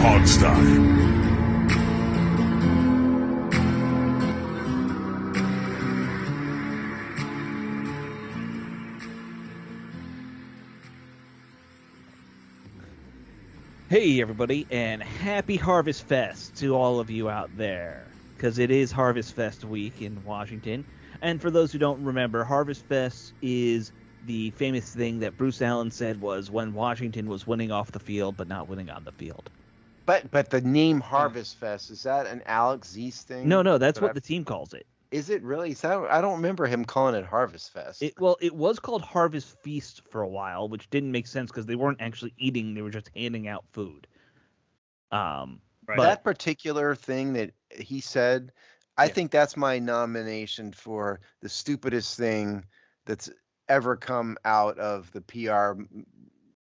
Hogstyle. Hey, everybody, and happy Harvest Fest to all of you out there, because it is Harvest Fest week in Washington. And for those who don't remember, Harvest Fest is the famous thing that Bruce Allen said was when Washington was winning off the field, but not winning on the field. But the name Harvest Fest, is that an Alex Zeese thing? No, that's that what I've- the team calls it. Is it really? I don't remember him calling it Harvest Fest. It was called Harvest Feast for a while, which didn't make sense because they weren't actually eating; they were just handing out food. Right. But That particular thing that he said, I Yeah. think that's my nomination for the stupidest thing that's ever come out of the PR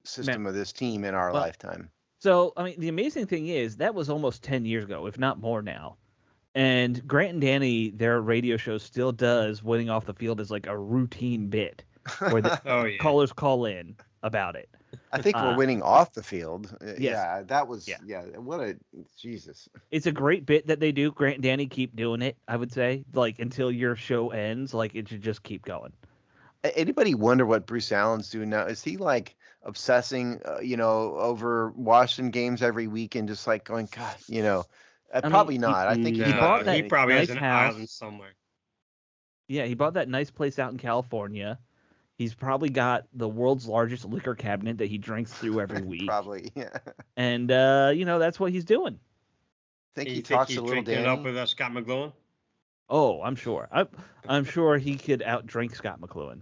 system of this team in our Well, lifetime. So, I mean, the amazing thing is that was almost 10 years ago, if not more now. And Grant and Danny, their radio show still does winning off the field as like a routine bit where the Oh yeah. callers call in about it. I think we're uh, winning off the field. yes. Yeah, that was Yeah. what a Jesus. It's a great bit that they do. Grant and Danny keep doing it, I would say. Like until your show ends, like it should just keep going. Anybody wonder what Bruce Allen's doing now? Is he like obsessing, over Washington games every week and just like going, God, probably mean, not. I think he he's bought that he probably nice has an house. island somewhere. Yeah, he bought that nice place out in California. He's probably got the world's largest liquor cabinet that he drinks through every week. Probably, yeah. And that's what he's doing. Think You he think talks he's a little drinking it up Danny. with Scott McLuhan? Oh, I'm sure. I'm sure he could outdrink Scott McLuhan.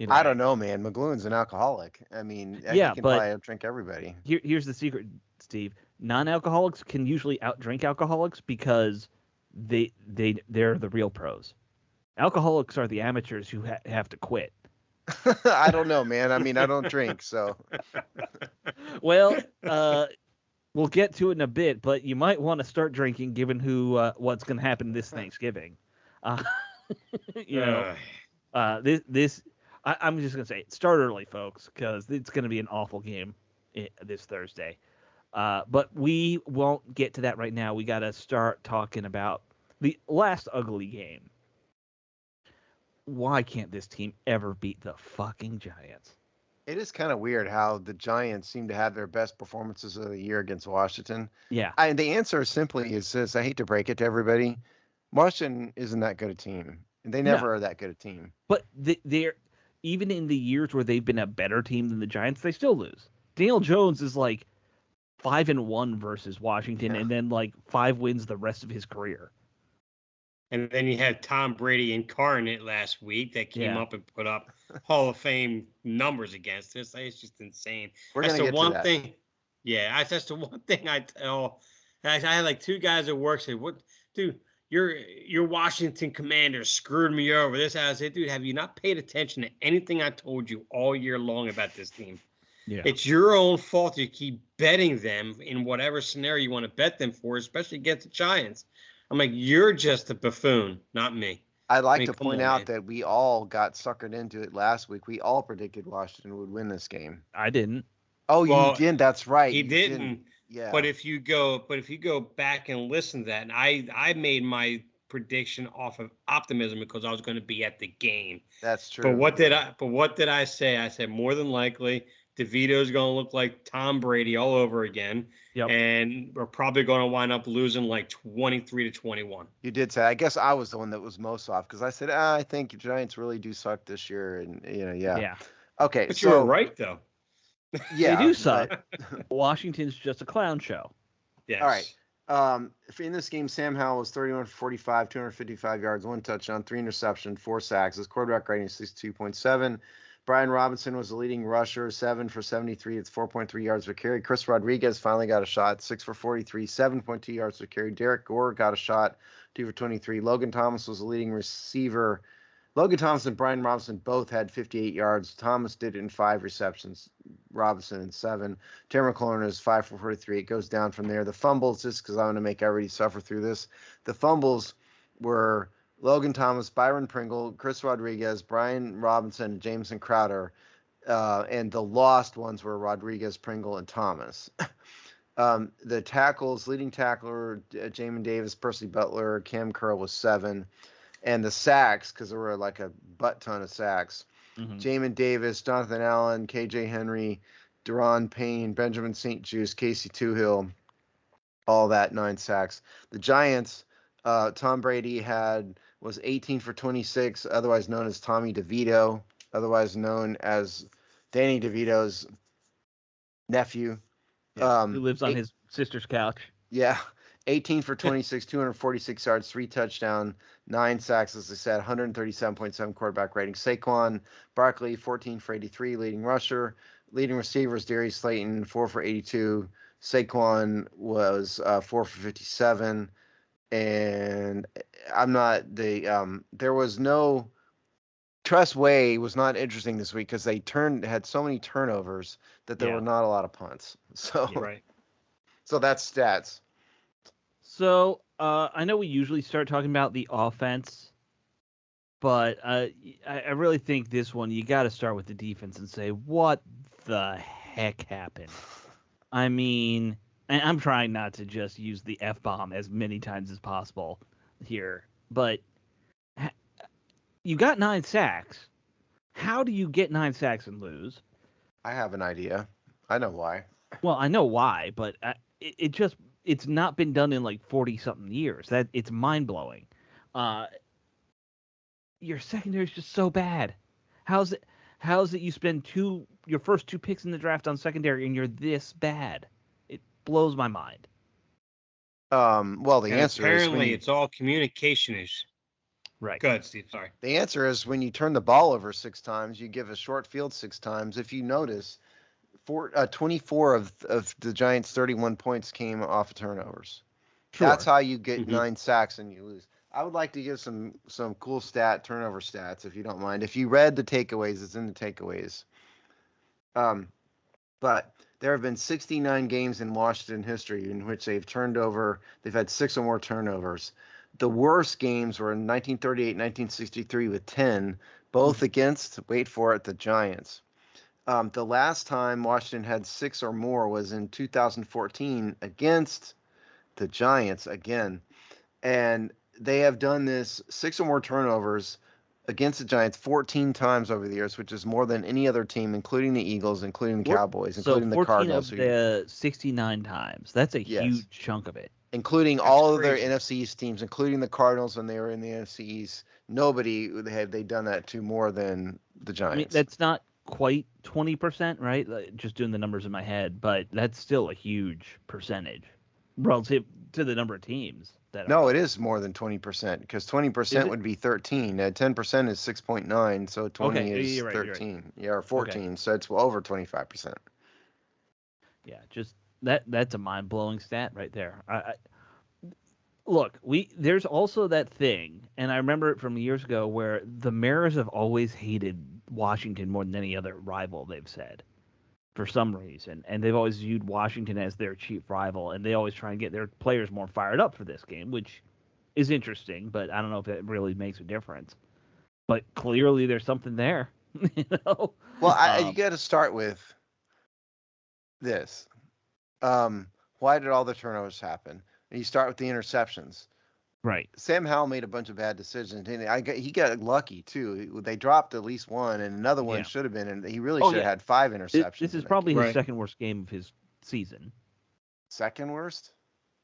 I don't know, man. McLuhan's an alcoholic. I mean, Yeah, he can but- probably outdrink everybody. Here's the secret, Steve. Non-alcoholics can usually outdrink alcoholics because they're the real pros. Alcoholics are the amateurs who have to quit. I don't know, man. I mean, I don't drink, so Well, we'll get to it in a bit, but you might want to start drinking given what's going to happen this Thanksgiving. This I'm just going to say start early, folks, because it's going to be an awful game this Thursday. But we won't get to that right now. We got to start talking about the last ugly game. Why can't this team ever beat the fucking Giants? it is kind of weird how the Giants seem to have their best performances of the year against Washington. Yeah. And the answer simply is this. I hate to break it to everybody. Washington isn't that good a team. They never are that good a team. But they're even in the years where they've been a better team than the Giants, they still lose. Daniel Jones is like 5-1 versus Washington, and then like 5 wins the rest of his career. And then you had Tom Brady incarnate last week that came up and put up Hall of Fame numbers against us. It's just insane. We're That's gonna the get one to that. thing. Yeah, that's the one thing I tell. I had like 2 guys at work say, "What, dude? Your Washington Commanders screwed me over." This I said, "Dude, have you not paid attention to anything I told you all year long about this team? Yeah. It's your own fault you keep betting them in whatever scenario you want to bet them for, especially against the Giants." I'm like, you're just a buffoon, not me. I'd like I mean, to come point on, out man. that we all got suckered into it last week. We all predicted Washington would win this game. I didn't. Oh, Well, you did. That's right. He You didn't. Yeah. But if you go back and listen to that, and I made my prediction off of optimism because I was going to be at the game. That's true. But what did I say? I said more than likely DeVito's going to look like Tom Brady all over again. Yep. And we're probably going to wind up losing like 23-21. You did say. I guess I was the one that was most off because I said I think the Giants really do suck this year, and Yeah. Okay, But so you were right though. yeah, They do suck. but- Washington's just a clown show. Yes. All right. In this game, Sam Howell was 31 for 45, 255 yards, 1 touchdown, 3 interceptions, 4 sacks. His quarterback rating is 62.7. Brian Robinson was the leading rusher, 7 for 73. It's 4.3 yards per carry. Chris Rodriguez finally got a shot, 6 for 43, 7.2 yards per carry. Derek Gore got a shot, 2 for 23. Logan Thomas was the leading receiver. Logan Thomas and Brian Robinson both had 58 yards. Thomas did it in 5 receptions, Robinson in 7. Terry McLaurin is 5 for 43. It goes down from there. The fumbles, just because I want to make everybody suffer through this, the fumbles were Logan Thomas, Byron Pringle, Chris Rodriguez, Brian Robinson, Jameson Crowder, and the lost ones were Rodriguez, Pringle, and Thomas. The tackles, leading tackler, Jamin Davis, Percy Butler, Cam Curl was 7. And the sacks, because there were like a butt ton of sacks. Mm-hmm. Jamin Davis, Jonathan Allen, KJ Henry, Deron Payne, Benjamin St. Juste, Casey Toohill, all that 9 sacks. The Giants, Tom Brady was 18 for 26, otherwise known as Tommy DeVito, otherwise known as Danny DeVito's nephew. Who lives on his sister's couch. Yeah. 18 for 26, 246 yards, 3 touchdowns, 9 sacks, as I said, 137.7 quarterback rating. Saquon Barkley, 14 for 83, leading rusher. Leading receivers, Darius Slayton, 4 for 82. Saquon was 4 for 57. And there was no, Tress Way was not interesting this week because they had so many turnovers that there were not a lot of punts. So, Right. So that's stats. So I know we usually start talking about the offense, but I really think this one you got to start with the defense and say what the heck happened. I mean, and I'm trying not to just use the F-bomb as many times as possible here, but you got 9 sacks. How do you get 9 sacks and lose? I have an idea. I know why. Well, I know why, but it's not been done in like 40-something years. That it's mind-blowing. Your secondary is just so bad. How's it you spend your first 2 picks in the draft on secondary and you're this bad? It blows my mind. Well, the answer apparently it's all communication issues. Right. Go ahead, Steve. Sorry. The answer is when you turn the ball over 6 times, you give a short field 6 times. If you notice, 24 of the Giants' 31 points came off of turnovers. Sure. That's how you get 9 sacks and you lose. I would like to give some cool turnover stats, if you don't mind. If you read the takeaways, it's in the takeaways. But there have been 69 games in Washington history in which they've had 6 or more turnovers. The worst games were in 1938, 1963 with 10, both against, wait for it, the Giants. The last time Washington had 6 or more was in 2014 against the Giants again. And they have done this 6 or more turnovers against the Giants 14 times over the years, which is more than any other team, including the Eagles, including the Cowboys, including the Cardinals. So 14 of the 69 times. That's a huge chunk of it. Including all of their NFC East teams, including the Cardinals when they were in the NFC East. Nobody have they done that to more than the Giants. I mean, that's not quite 20%, right? Like, just doing the numbers in my head, but that's still a huge percentage relative to the number of teams. No, it is more than 20% because 20% would be 13. 10% is 6.9, so 20 is 13. Right. Yeah, or 14, so it's over 25%. Yeah, just that's a mind-blowing stat right there. Look, there's also that thing, and I remember it from years ago where the Mariners have always hated Washington more than any other rival, they've said, for some reason. And they've always viewed Washington as their chief rival, and they always try and get their players more fired up for this game, which is interesting, but I don't know if it really makes a difference. But clearly there's something there. You know? Well, you got to start with this. Why did all the turnovers happen? And you start with the interceptions. Right. Sam Howell made a bunch of bad decisions. He got lucky, too. They dropped at least one, and another one should have been. And he really should have had 5 interceptions. This is probably his second worst game of his season. Second worst?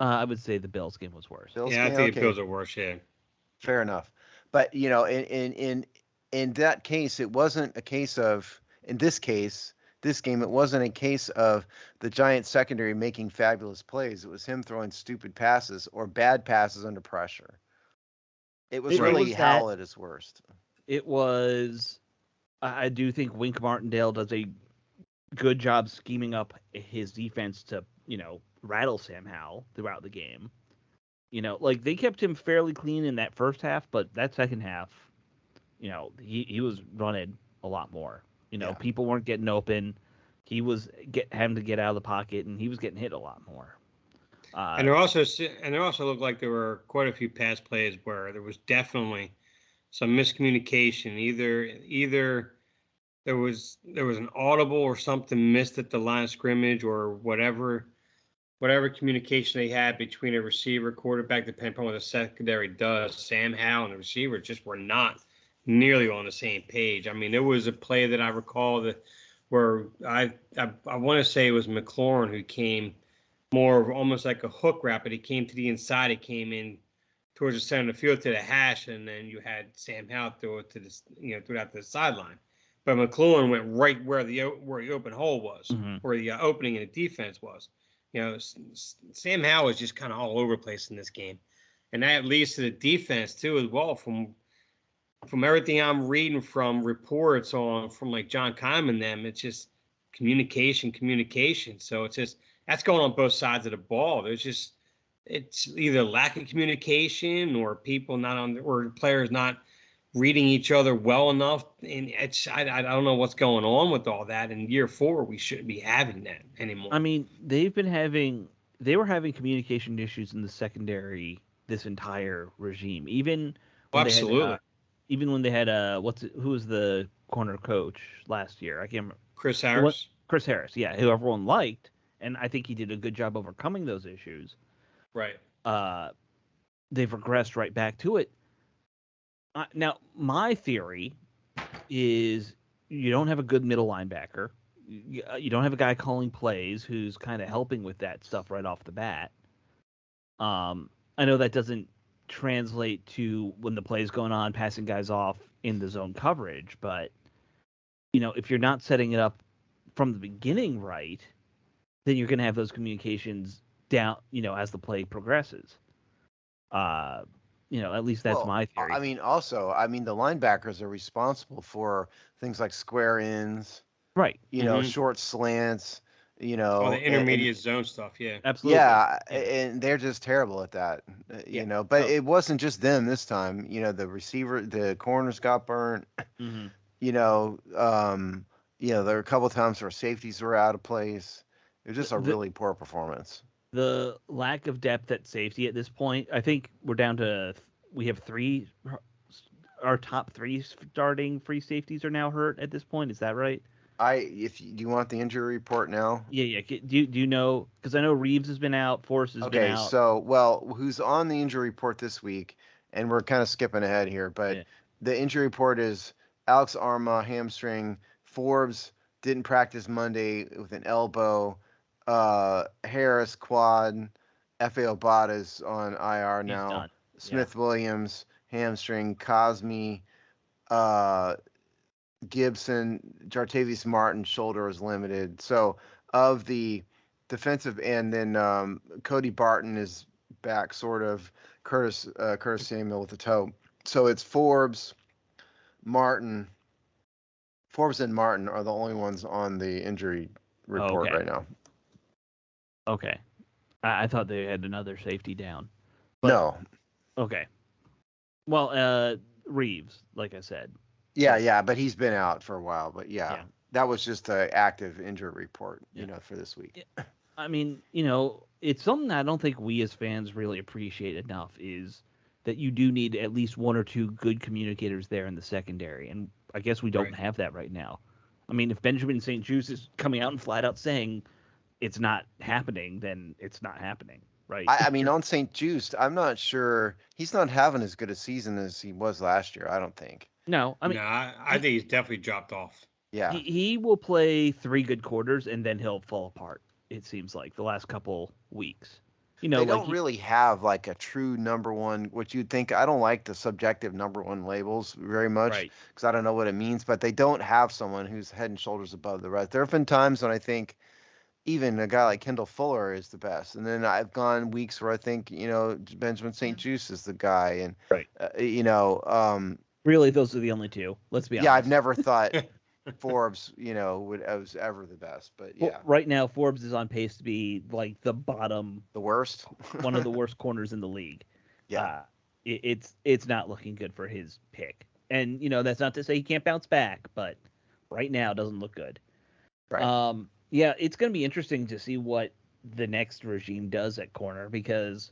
I would say the Bills game was worse. I think the Bills are worse, yeah. Fair enough. But, in that case, it wasn't a case of, in this game, it wasn't a case of the Giants secondary making fabulous plays. It was him throwing stupid passes or bad passes under pressure. It was really Howell at his worst. It was, I do think Wink Martindale does a good job scheming up his defense to, rattle Sam Howell throughout the game. Like they kept him fairly clean in that first half, but that second half, he was running a lot more. People weren't getting open. He was having to get out of the pocket, and he was getting hit a lot more. And there also looked like there were quite a few pass plays where there was definitely some miscommunication. Either there was an audible or something missed at the line of scrimmage or whatever. whatever communication they had between a receiver, quarterback, depending on what the secondary does, Sam Howell and the receiver just were not nearly on the same page. I mean, there was a play that I recall where I want to say it was McLaurin who came more of almost like a hook route, but he came to the inside. He came in towards the center of the field to the hash, and then you had Sam Howell throw it to throw it out to the sideline. But McLaurin went right where the open hole was, where the opening in the defense was. Sam Howell is just kind of all over the place in this game, and that leads to the defense too as well. From everything I'm reading from reports from like John Keim and them, it's just communication. So it's just that's going on both sides of the ball. It's either lack of communication or people or players not reading each other well enough. And I don't know what's going on with all that. In year 4, we shouldn't be having that anymore. I mean, they were having communication issues in the secondary this entire regime. Even when absolutely. When they had who was the corner coach last year? I can't remember. Chris Harris. Chris Harris, yeah, who everyone liked, and I think he did a good job overcoming those issues. Right. They've regressed right back to it. Now, my theory is you don't have a good middle linebacker. You don't have a guy calling plays who's kind of helping with that stuff right off the bat. I know that doesn't translate to when the play's going on, passing guys off in the zone coverage, but if you're not setting it up from the beginning right, then you're going to have those communications down, as the play progresses. At least that's my theory. I mean, also, the linebackers are responsible for things like square ins, right? Short slants, all the intermediate zone stuff. Yeah, absolutely. Yeah, and they're just terrible at that. But it wasn't just them this time. The receiver, the corners got burnt. Mm-hmm. There were a couple of times where safeties were out of place. It was just a really poor performance. The lack of depth at safety at this point, I think we're down to we have 3. Our top 3 starting free safeties are now hurt at this point. Is that right? Do you want the injury report now? Yeah. Do you know? Because I know Reeves has been out, Forrest has been out. Okay, so who's on the injury report this week? And we're kind of skipping ahead here, but the injury report is Alex Arma hamstring, Forbes didn't practice Monday with an elbow. Harris quad, F.A. Obata's on IR now. Smith Williams hamstring, Cosme, Gibson, Jartavius Martin shoulder is limited. So of the defensive end, then Cody Barton is back, sort of. Curtis Samuel with the toe. So it's Forbes and Martin are the only ones on the injury report right now. Okay. I thought they had another safety down. But, no. Okay. Well, Reeves, like I said. Yeah, but he's been out for a while. But that was just an active injury report, for this week. I mean, it's something I don't think we as fans really appreciate enough is that you do need at least 1 or 2 good communicators there in the secondary. And I guess we don't have that right now. I mean, if Benjamin St-Juste is coming out and flat out saying it's not happening, then it's not happening, right? I mean, on St-Juste, I'm not sure. He's not having as good a season as he was last year, I don't think. No, I think he's definitely dropped off. Yeah. He will play 3 good quarters, and then he'll fall apart, it seems like, the last couple weeks. They don't really have like a true number one, which you'd think. I don't like the subjective number one labels very much because I don't know what it means, but they don't have someone who's head and shoulders above the rest. There have been times when I think even a guy like Kendall Fuller is the best. And then I've gone weeks where I think, Benjamin St-Juste is the guy. And, really, those are the only 2. Let's be honest. Yeah, I've never thought Forbes, was ever the best. But yeah. Well, right now, Forbes is on pace to be like the bottom. The worst? One of the worst corners in the league. Yeah. It's not looking good for his pick. And, that's not to say he can't bounce back, but right now it doesn't look good. Right. Yeah, it's going to be interesting to see what the next regime does at corner because,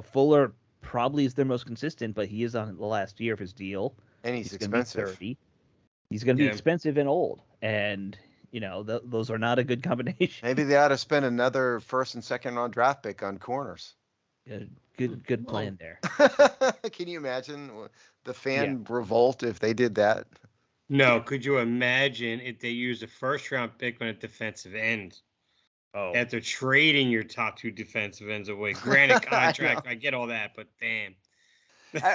Fuller probably is their most consistent, but he is on the last year of his deal. And he's expensive. 30. He's going to be expensive and old. And, those are not a good combination. Maybe they ought to spend another first and second round draft pick on corners. Good plan there. Can you imagine the fan revolt if they did that? No, could you imagine if they used a first round pick on a defensive end? Oh, After trading your top 2 defensive ends away. Granted contract, I get all that, but damn.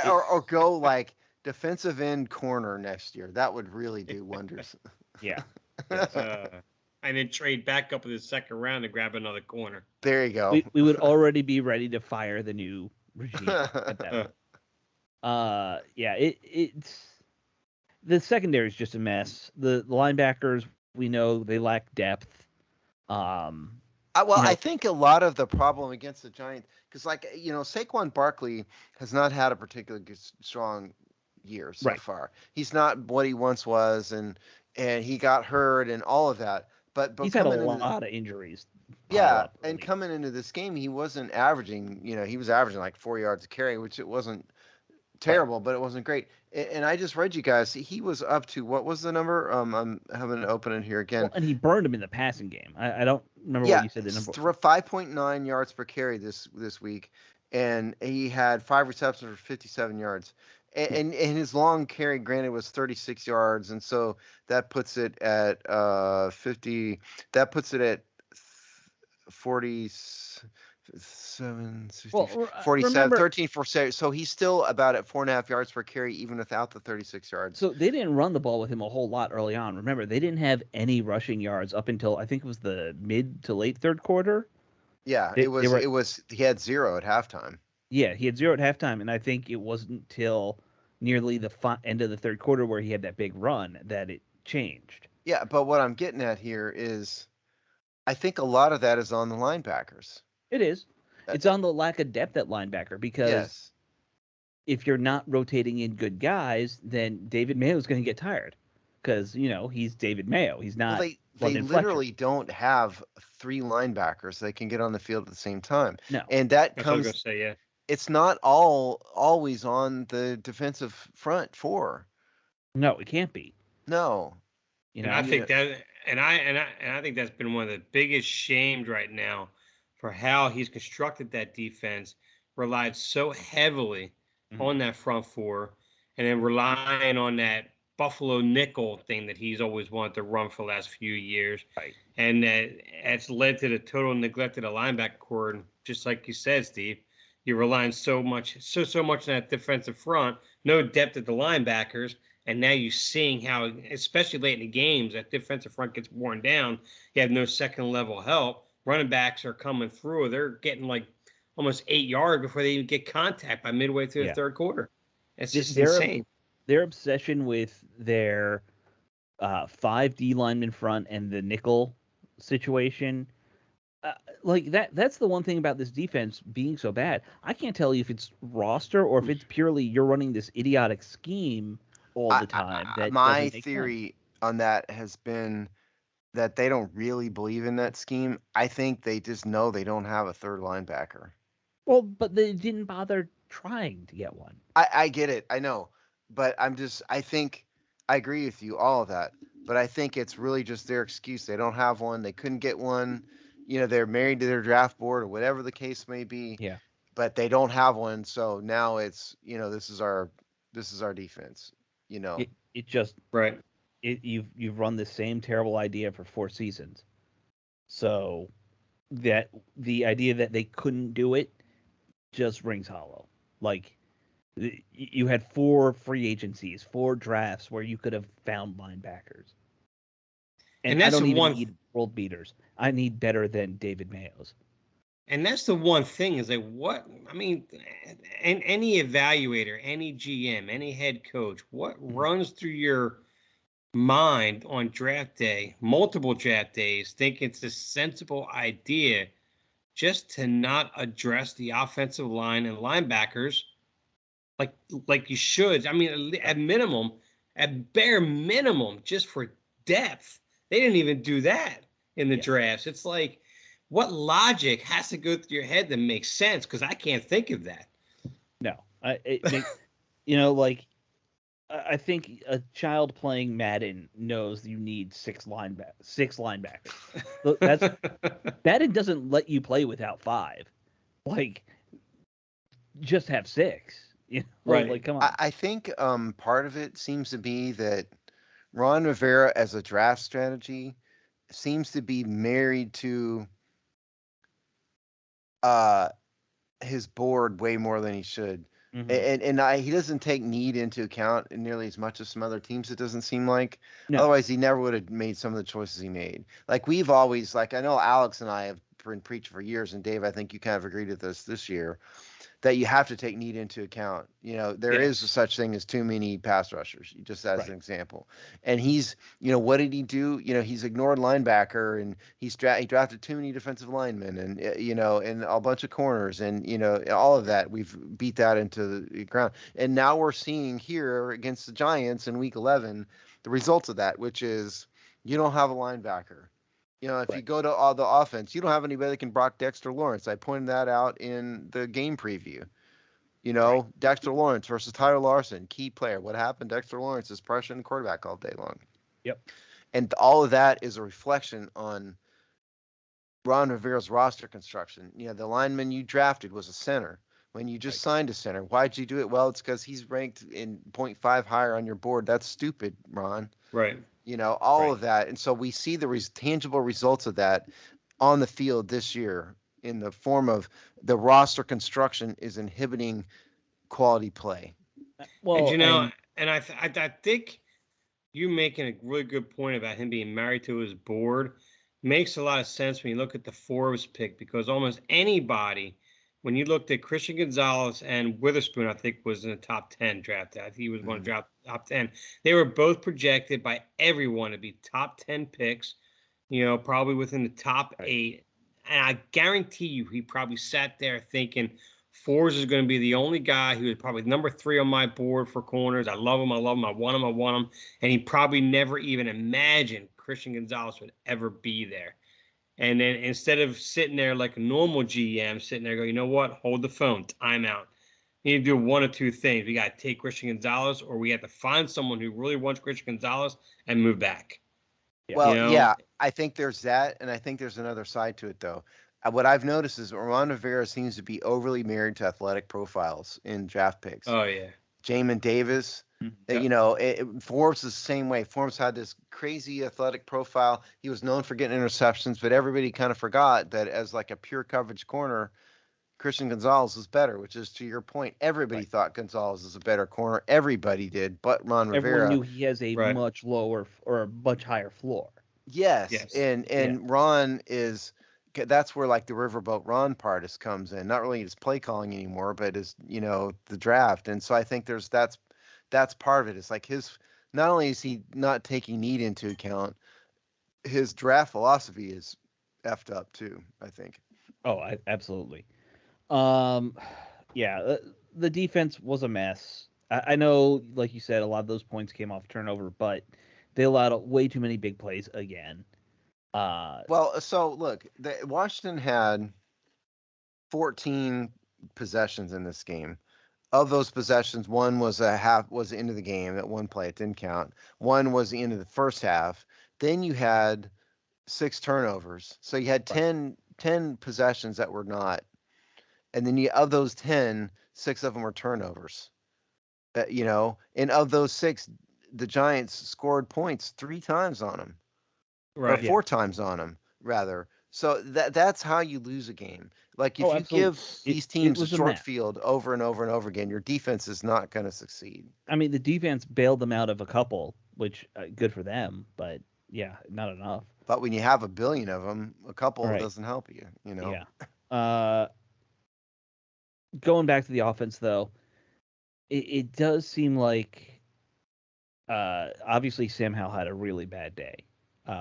or go like defensive end corner next year. That would really do wonders. yeah. And then trade back up in the second round to grab another corner. There you go. We would already be ready to fire the new regime at that point. It's the secondary is just a mess. The linebackers, we know they lack depth. I think a lot of the problem against the Giants, because Saquon Barkley has not had a particularly strong year so far. He's not what he once was, and he got hurt and all of that. But he's had a lot of injuries. Yeah, and coming into this game, he wasn't averaging. He was averaging like 4 yards a carry, which it wasn't terrible, but it wasn't great. And I just read you guys, he was up to, what was the number? I'm having it open in here again. Well, and he burned him in the passing game. I don't remember what you said the number. 5.9 yards per carry this week, and he had 5 receptions for 57 yards. And his long carry, granted, was 36 yards, and so that puts it at 50. That puts it at 47, 47, 13 for 7. So he's still about at 4.5 yards per carry, even without the 36 yards. So they didn't run the ball with him a whole lot early on. Remember, they didn't have any rushing yards up until I think it was the mid to late third quarter. Yeah, it was. He had 0 at halftime. Yeah, he had 0 at halftime, and I think it wasn't until nearly the end of the third quarter where he had that big run that it changed. Yeah, but what I'm getting at here is, I think a lot of that is on the linebackers. It is. It's on the lack of depth at linebacker, because if you're not rotating in good guys, then David Mayo is going to get tired, because he's David Mayo. He's not. Well, they literally don't have 3 linebackers that can get on the field at the same time. No, and that That's comes. what I was gonna say, yeah. It's not always on the defensive front 4. No, it can't be. No. I think that, and I think that's been one of the biggest shames right now for how he's constructed that defense. Relied so heavily on that front 4, and then relying on that Buffalo nickel thing that he's always wanted to run for the last few years. Right. And that's led to the total neglect of the linebacker core. And just like you said, Steve, you're relying so much on that defensive front, no depth at the linebackers, and now you're seeing how, especially late in the games, that defensive front gets worn down. You have no second-level help. Running backs are coming through. They're getting like almost 8 yards before they even get contact by midway through the third quarter. It's just insane. Their obsession with their 5 D lineman front and the nickel situation, that's the one thing about this defense being so bad. I can't tell you if it's roster or if it's purely you're running this idiotic scheme all the time. My theory on that has been that they don't really believe in that scheme. I think they just know they don't have a third linebacker. Well, but they didn't bother trying to get one. I get it. I know. But I think I agree with you, all of that. But I think it's really just their excuse. They don't have one. They couldn't get one. They're married to their draft board or whatever the case may be. Yeah. But they don't have one. So now it's, this is our defense. It just right. You've run the same terrible idea for 4 seasons. So that the idea that they couldn't do it just rings hollow. Like, you had 4 free agencies, 4 drafts where you could have found linebackers. And that's I don't even need world beaters. I need better than David Mayo's. And that's the one thing is any evaluator, any GM, any head coach, what runs through your mind on draft day, multiple draft days, think it's a sensible idea just to not address the offensive line and linebackers like you should. At bare minimum, just for depth. They didn't even do that in the drafts. It's like, what logic has to go through your head that makes sense? Because I can't think of that. No, I think a child playing Madden knows you need six linebackers. Look, that's Madden doesn't let you play without five. Like, just have six. You know, Right. like come on. I think part of it seems to be that Ron Rivera, as a draft strategy, seems to be married to his board way more than he should. Mhm. He doesn't take need into account nearly as much as some other teams. It doesn't seem like. No. Otherwise, he never would have made some of the choices he made. Like we've always, like I know Alex and I have been preaching for years, and Dave, I think you kind of agreed with this year, that you have to take need into account. You know, there is Yes. such thing as too many pass rushers, just as Right. an example. And he's, what did he do? He's ignored linebacker, and he drafted too many defensive linemen, and and a bunch of corners, and all of that. We've beat that into the ground, and now we're seeing here against the Giants in Week 11 the results of that, which is you don't have a linebacker. If Right. you go to all the offense, you don't have anybody that can block Dexter Lawrence. I pointed that out in the game preview. Right. Dexter Lawrence versus Tyler Larson, key player. What happened? Dexter Lawrence is pressuring the quarterback all day long. Yep. And all of that is a reflection on Ron Rivera's roster construction. The lineman you drafted was a center. When you just signed a center, why'd you do it? Well, it's because he's ranked in 0.5 higher on your board. That's stupid, Ron. Right. All of that. And so we see the tangible results of that on the field this year in the form of the roster construction is inhibiting quality play. Well, and I think you making a really good point about him being married to his board makes a lot of sense when you look at the Forbes pick, because almost anybody, when you looked at Christian Gonzalez and Witherspoon, I think was in the top 10 draft. I think he was one of the top 10. They were both projected by everyone to be top 10 picks, probably within the top 8. And I guarantee you he probably sat there thinking Forbes is going to be the only guy who is probably number 3 on my board for corners. I love him. I want him. And he probably never even imagined Christian Gonzalez would ever be there. And then instead of sitting there like a normal GM, sitting there, go, you know what? Hold the phone. Timeout. You need to do one of two things. We got to take Christian Gonzalez, or we have to find someone who really wants Christian Gonzalez and move back. Well, I think there's that, and I think there's another side to it, though. What I've noticed is Ron Rivera seems to be overly married to athletic profiles in draft picks. Oh, yeah. Jamin Davis. Forbes is the same way. Forbes had this crazy athletic profile. He was known for getting interceptions, but everybody kind of forgot that as like a pure coverage corner, Christian Gonzalez is better, which is to your point. Everybody thought Gonzalez is a better corner. Everybody did, but Ron Rivera. Everyone knew he has a much lower or a much higher floor. Yes. And Ron is. That's where like the Riverboat Ron part comes in. Not really his play calling anymore, but is the draft. And so I think that's part of it. It's like not only is he not taking need into account, his draft philosophy is effed up too, I think. Oh, absolutely. The defense was a mess. I know, like you said, a lot of those points came off turnover, but they allowed way too many big plays again. So look, Washington had 14 possessions in this game. Of those possessions, one was the end of the game. At one play, it didn't count. One was the end of the first half. Then you had 6 turnovers. So you had 10 possessions that were not. And then of those 10, 6 of them were turnovers. And of those 6, the Giants scored points 3 times on them. Or 4 times on them, rather. So that's how you lose a game. Like if you give these teams a short field over and over and over again, your defense is not going to succeed. I mean, the defense bailed them out of a couple, which good for them, but not enough. But when you have a billion of them, a couple doesn't help you. Yeah. Going back to the offense, though, it does seem like obviously Sam Howell had a really bad day.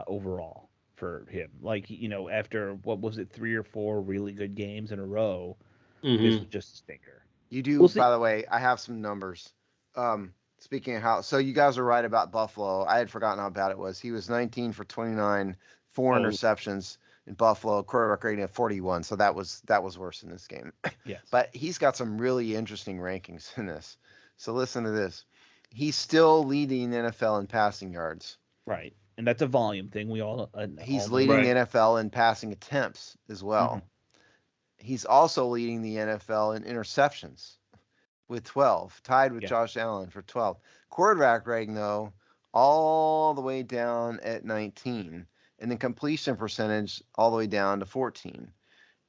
Overall for him, like after what was it, 3 or 4 really good games in a row, this was just a stinker. You do, by the way, I have some numbers. Speaking of how, so you guys are right about Buffalo. I had forgotten how bad it was. He was 19 for 29, 4 interceptions in Buffalo, quarterback rating of 41. So that was worse in this game. Yes, but he's got some really interesting rankings in this. So listen to this. He's still leading the NFL in passing yards. Right. And that's a volume thing. We all He's all leading Right. the NFL in passing attempts as well. He's also leading the NFL in interceptions with 12, tied with Yeah. Josh Allen for 12. Quarterback rating, though, all the way down at 19. And then completion percentage all the way down to 14.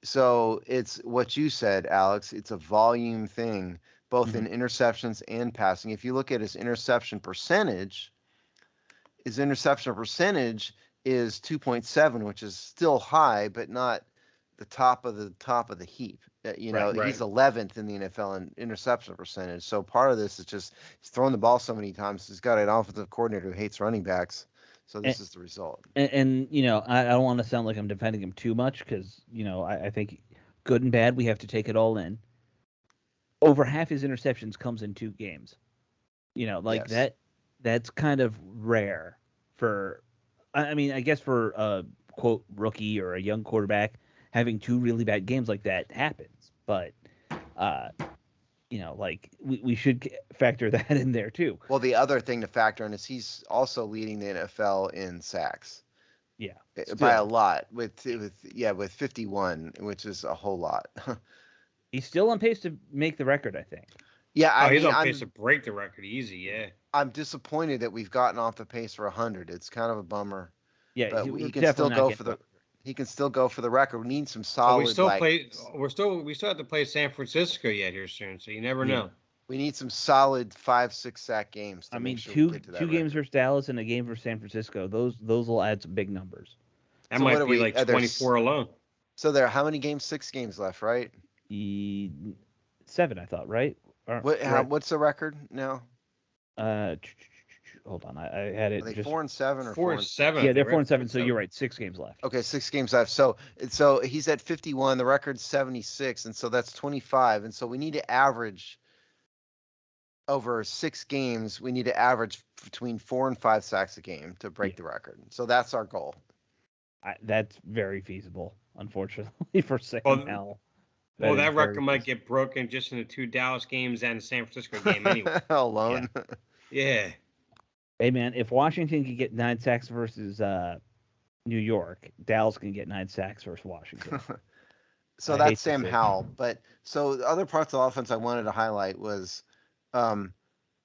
So it's what you said, Alex. It's a volume thing, both in interceptions and passing. If you look at his interception percentage is 2.7, which is still high, but not the top of the heap. Right. He's 11th in the NFL in interception percentage. So part of this is just he's throwing the ball so many times. He's got an offensive coordinator who hates running backs. So this is the result. And I don't want to sound like I'm defending him too much because, I think good and bad, we have to take it all in. Over half his interceptions comes in 2 games. Yes. That's kind of rare for, I mean, I guess for a quote rookie or a young quarterback, having 2 really bad games like that happens. But, we should factor that in there too. Well, the other thing to factor in is he's also leading the NFL in sacks. Yeah. By a lot with 51, which is a whole lot. He's still on pace to make the record, I think. Yeah, he's on pace to break the record easy. Yeah. I'm disappointed that we've gotten off the pace for 100. It's kind of a bummer. Yeah, but he can still go for the. He can still go for the record. We need some solid. We still have to play San Francisco yet here soon, so you never know. We need some solid 5-6 sack games. I mean, two games versus Dallas and a game versus San Francisco. Those will add some big numbers. That might be like 24 alone. So there, how many games? 6 games left, right? 7, I thought, right? What's the record now? Hold on, I had it. Are they just 4-7 or 4-7? Yeah, they're 4-7. So you're right. 6 games left. Okay, 6 games left. So he's at 51. The record's 76, and so that's 25. And so we need to average over 6 games. We need to average between 4 and 5 sacks a game to break the record. So that's our goal. That's very feasible, unfortunately, for Sam Howell. Well, that record might get broken just in the 2 Dallas games and the San Francisco game anyway. Alone. Yeah. Hey, man, if Washington can get 9 sacks versus New York, Dallas can get 9 sacks versus Washington. So that's Sam Howell. But so the other parts of the offense I wanted to highlight was the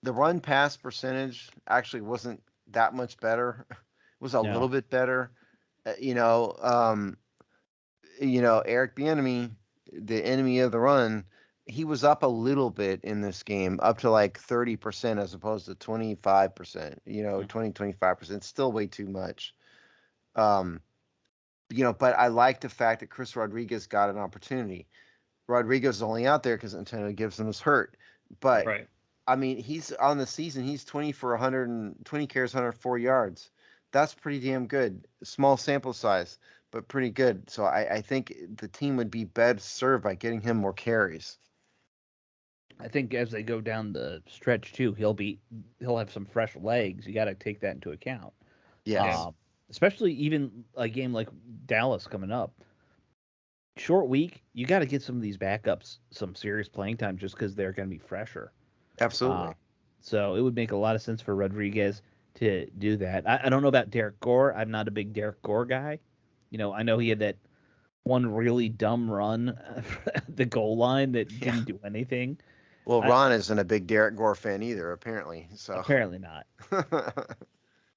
run pass percentage actually wasn't that much better. It was a little bit better. Eric Bieniemy, the enemy of the run, he was up a little bit in this game, up to like 30% as opposed to 25%, 25%, still way too much. But I like the fact that Chris Rodriguez got an opportunity. Rodriguez is only out there because Antonio Gibson was hurt. But, right. I mean, he's on the season, he's 20 for 120 carries, 104 yards. That's pretty damn good. Small sample size, but pretty good. So I think the team would be best served by getting him more carries. I think as they go down the stretch too, he'll have some fresh legs. You got to take that into account. Yeah. Especially even a game like Dallas coming up. Short week, you got to get some of these backups some serious playing time just because they're going to be fresher. Absolutely. So it would make a lot of sense for Rodriguez to do that. I don't know about Derek Gore. I'm not a big Derek Gore guy. I know he had that one really dumb run at the goal line that didn't do anything. Well, Ron isn't a big Derek Gore fan either, apparently. So apparently not.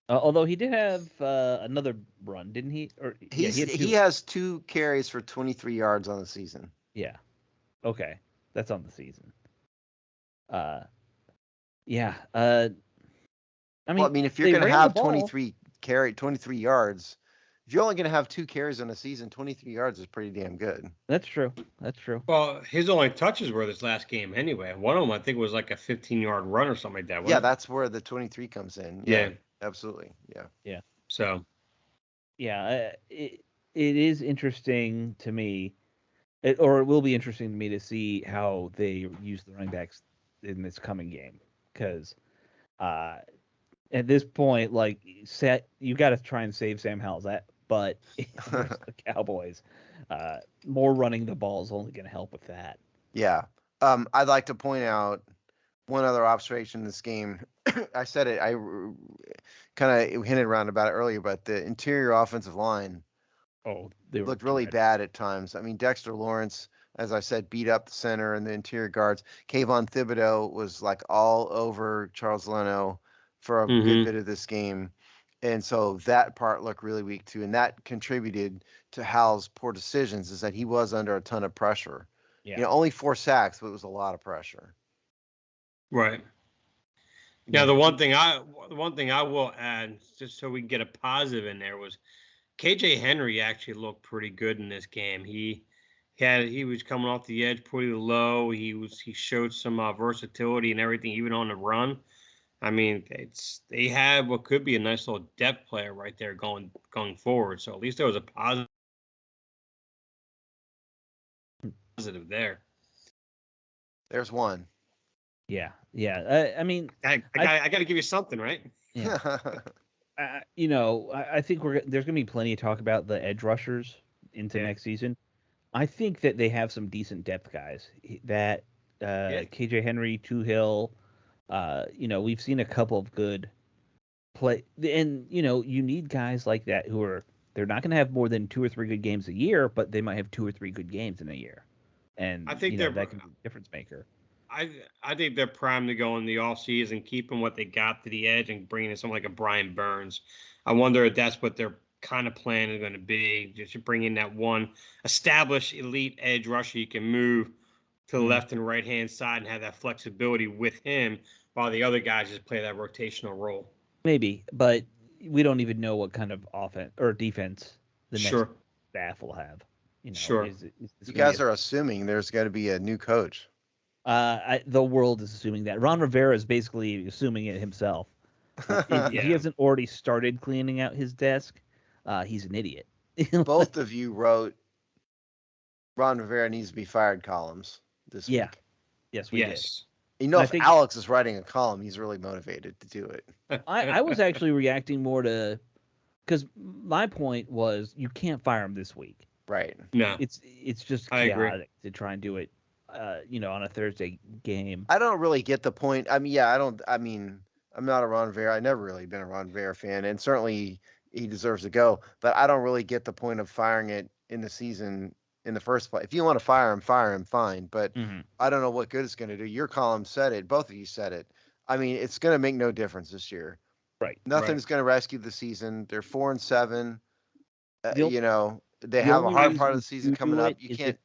Although he did have another run, didn't he? Or he has 2 carries for 23 yards on the season. Yeah. Okay, that's on the season. If you're going to have 23 yards, if you're only going to have 2 carries on a season, 23 yards is pretty damn good. That's true. Well, his only touches were this last game anyway. One of them, I think, was like a 15-yard run or something like that. Yeah, that's where the 23 comes in. Yeah, absolutely. Yeah. So. Yeah, it is interesting to me, or it will be interesting to me to see how they use the running backs in this coming game, because at this point, you got to try and save Sam Howell's but the Cowboys, more running the ball is only going to help with that. Yeah. I'd like to point out one other observation in this game. I said it. I kind of hinted around about it earlier, but the interior offensive line They looked really bad at times. I mean, Dexter Lawrence, as I said, beat up the center and the interior guards. Kayvon Thibodeau was like all over Charles Leno for a good bit of this game. And so that part looked really weak too. And that contributed to Hal's poor decisions, is that he was under a ton of pressure. Yeah. Only 4 sacks, but it was a lot of pressure. Right. Now, the one thing I will add, just so we can get a positive in there, was KJ Henry actually looked pretty good in this game. He was coming off the edge pretty low. He showed some versatility and everything, even on the run. I mean, they had what could be a nice little depth player right there going forward. So at least there was a positive there. There's one. Yeah. I mean, I got to give you something, right? Yeah. I think there's going to be plenty of talk about the edge rushers into next season. I think that they have some decent depth guys. That KJ Henry, Tuhill, we've seen a couple of good play, and you need guys like that they're not going to have more than 2 or 3 good games a year, but they might have 2 or 3 good games in a year, and I think that can be a difference maker. I think they're primed to go in the offseason, keeping what they got to the edge and bringing in someone like a Brian Burns. I wonder if that's what their kind of plan is going to be, just to bring in that one established elite edge rusher you can move to the left and right hand side and have that flexibility with him while the other guys just play that rotational role. Maybe, but we don't even know what kind of offense or defense the next staff will have. You guys are assuming there's got to be a new coach. The world is assuming that. Ron Rivera is basically assuming it himself. If he hasn't already started cleaning out his desk, he's an idiot. Both of you wrote Ron Rivera needs to be fired columns this week. Yes, we did. If Alex is writing a column, he's really motivated to do it. I was actually reacting more to, because my point was you can't fire him this week. Right. No. It's just chaotic to try and do it. On a Thursday game. I don't really get the point. I'm not a Ron Rivera. I've never really been a Ron Rivera fan, and certainly he deserves to go. But I don't really get the point of firing it in the season in the first place. If you want to fire him, fine. But I don't know what good it's going to do. Your column said it. Both of you said it. I mean, it's going to make no difference this year. Right. Nothing's going to rescue the season. They're 4-7. They have a hard part of the season coming up. You can't.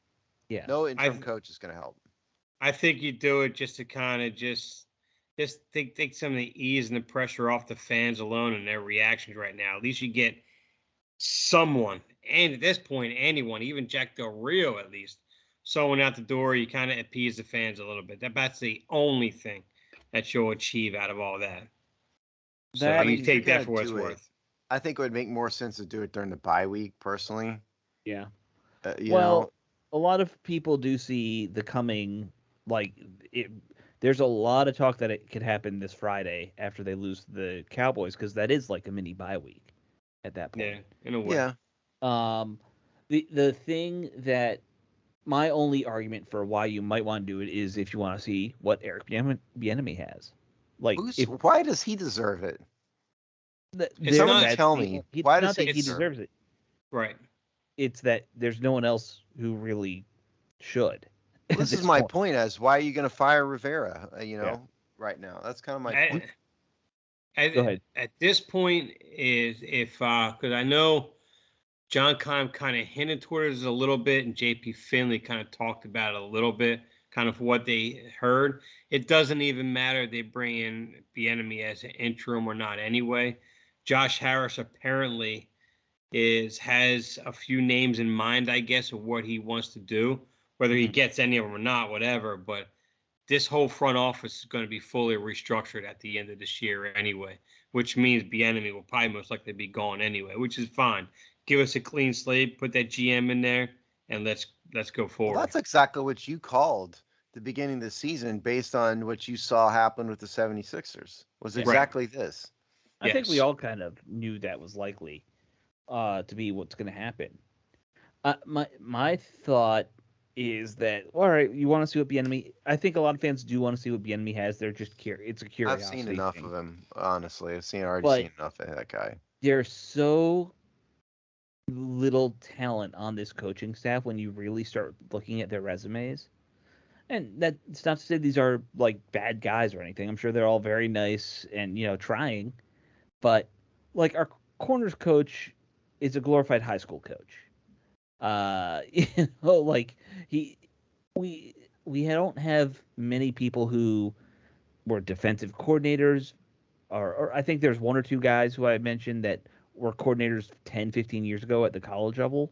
Yeah. No interim coach is going to help. I think you do it just to kind of just take some of the ease and the pressure off the fans alone and their reactions right now. At least you get someone, and at this point, anyone, even Jack Del Rio, at least someone out the door. You kind of appease the fans a little bit. That's the only thing that you'll achieve out of all that. So you take that for what it's worth. I think it would make more sense to do it during the bye week, personally. Yeah. Well. A lot of people do see the coming, there's a lot of talk that it could happen this Friday after they lose to the Cowboys, because that is like a mini bye week at that point. Yeah, in a way. Yeah. The thing that my only argument for why you might want to do it is if you want to see what Eric Bieniemy has. Why does he deserve it? Someone tell me. Why does he deserves it? Right. It's that there's no one else who really should. Well, this is my point. As why are you going to fire Rivera? Right now, that's kind of my point. Go ahead. At this point, is because I know John Keim kind of hinted towards it a little bit, and JP Finley kind of talked about it a little bit, kind of what they heard. It doesn't even matter if they bring in Bieniemy as an interim or not. Anyway, Josh Harris apparently has a few names in mind, I guess, of what he wants to do, whether he gets any of them or not, whatever. But this whole front office is going to be fully restructured at the end of this year anyway, which means Bieniemy will probably most likely be gone anyway, which is fine. Give us a clean slate, put that GM in there, and let's go forward. Well, that's exactly what you called the beginning of the season based on what you saw happen with the 76ers. Was exactly this. I think we all kind of knew that was likely to be what's going to happen. My thought is that all right? You want to see what Bieniemy? I think a lot of fans do want to see what Bieniemy has. They're just curious. It's a I've curiosity seen enough thing. of him, honestly. Already But seen enough of that guy. there's so little talent on this coaching staff when you really start looking at their resumes. And that's not to say these are like bad guys or anything. I'm sure they're all very nice and trying. But like our corners coach is a glorified high school coach. Like he we don't have many people who were defensive coordinators, or I think there's one or two guys who I mentioned that were coordinators 10, 15 years ago at the college level.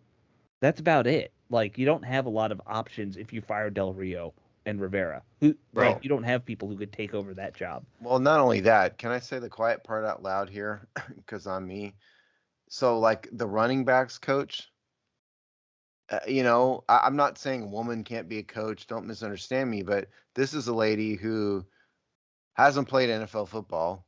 That's about it. Like you don't have a lot of options if you fire Del Rio and Rivera. Who Right. you don't have people who could take over that job. Well, not only that, can I say the quiet part out loud here? Because I'm me. So, like the running backs coach, I'm not saying a woman can't be a coach. Don't misunderstand me, but this is a lady who hasn't played NFL football.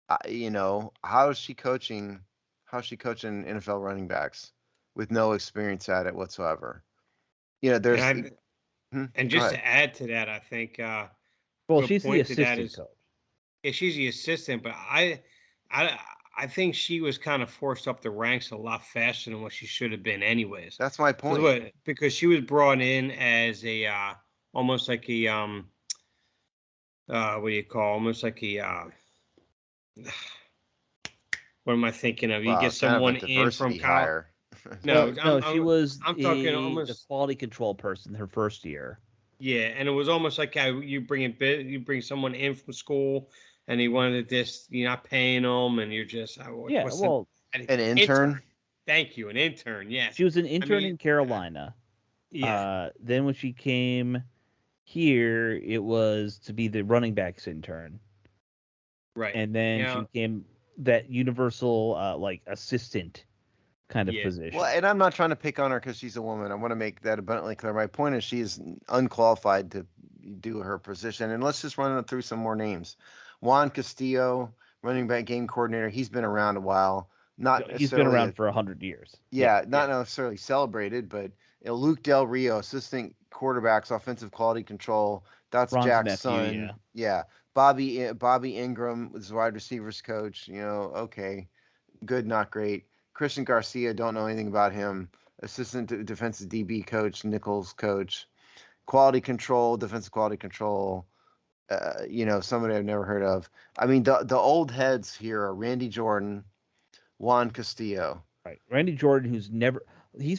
How is she coaching? How's she coaching NFL running backs with no experience at it whatsoever? There's. And just to add to that, I think Well, good she's the point to that assistant is coach. yeah, she's the assistant, but I think she was kind of forced up the ranks a lot faster than what she should have been, anyways. That's my point. Because she was brought in as a almost like a what do you call? Almost like a what am I thinking of? You Wow, get someone in from college. No, she was I'm talking the almost quality control person her first year. Yeah, and it was almost like how you bring someone in from school, and he wanted this, you're not paying them, and you're just an intern. Thank you, an intern. Yes, she was an intern in Carolina. Yeah. Then when she came here, it was to be the running backs intern. Right. And then she became that universal like assistant kind of position. Well, and I'm not trying to pick on her because she's a woman. I want to make that abundantly clear. My point is she is unqualified to do her position. And let's just run through some more names. Juan Castillo, running back game coordinator. He's been around a while. He's been around for 100 years. Yeah, not necessarily celebrated, but Luke Del Rio, assistant quarterbacks, offensive quality control. That's Ron's Jack's nephew, son. Yeah. Bobby Ingram was wide receivers coach. Okay, good, not great. Christian Garcia, don't know anything about him. Assistant defensive DB coach, Nichols coach. Quality control, defensive quality control. Somebody I've never heard of. I mean, the old heads here are Randy Jordan, Juan Castillo. Right. Randy Jordan, he's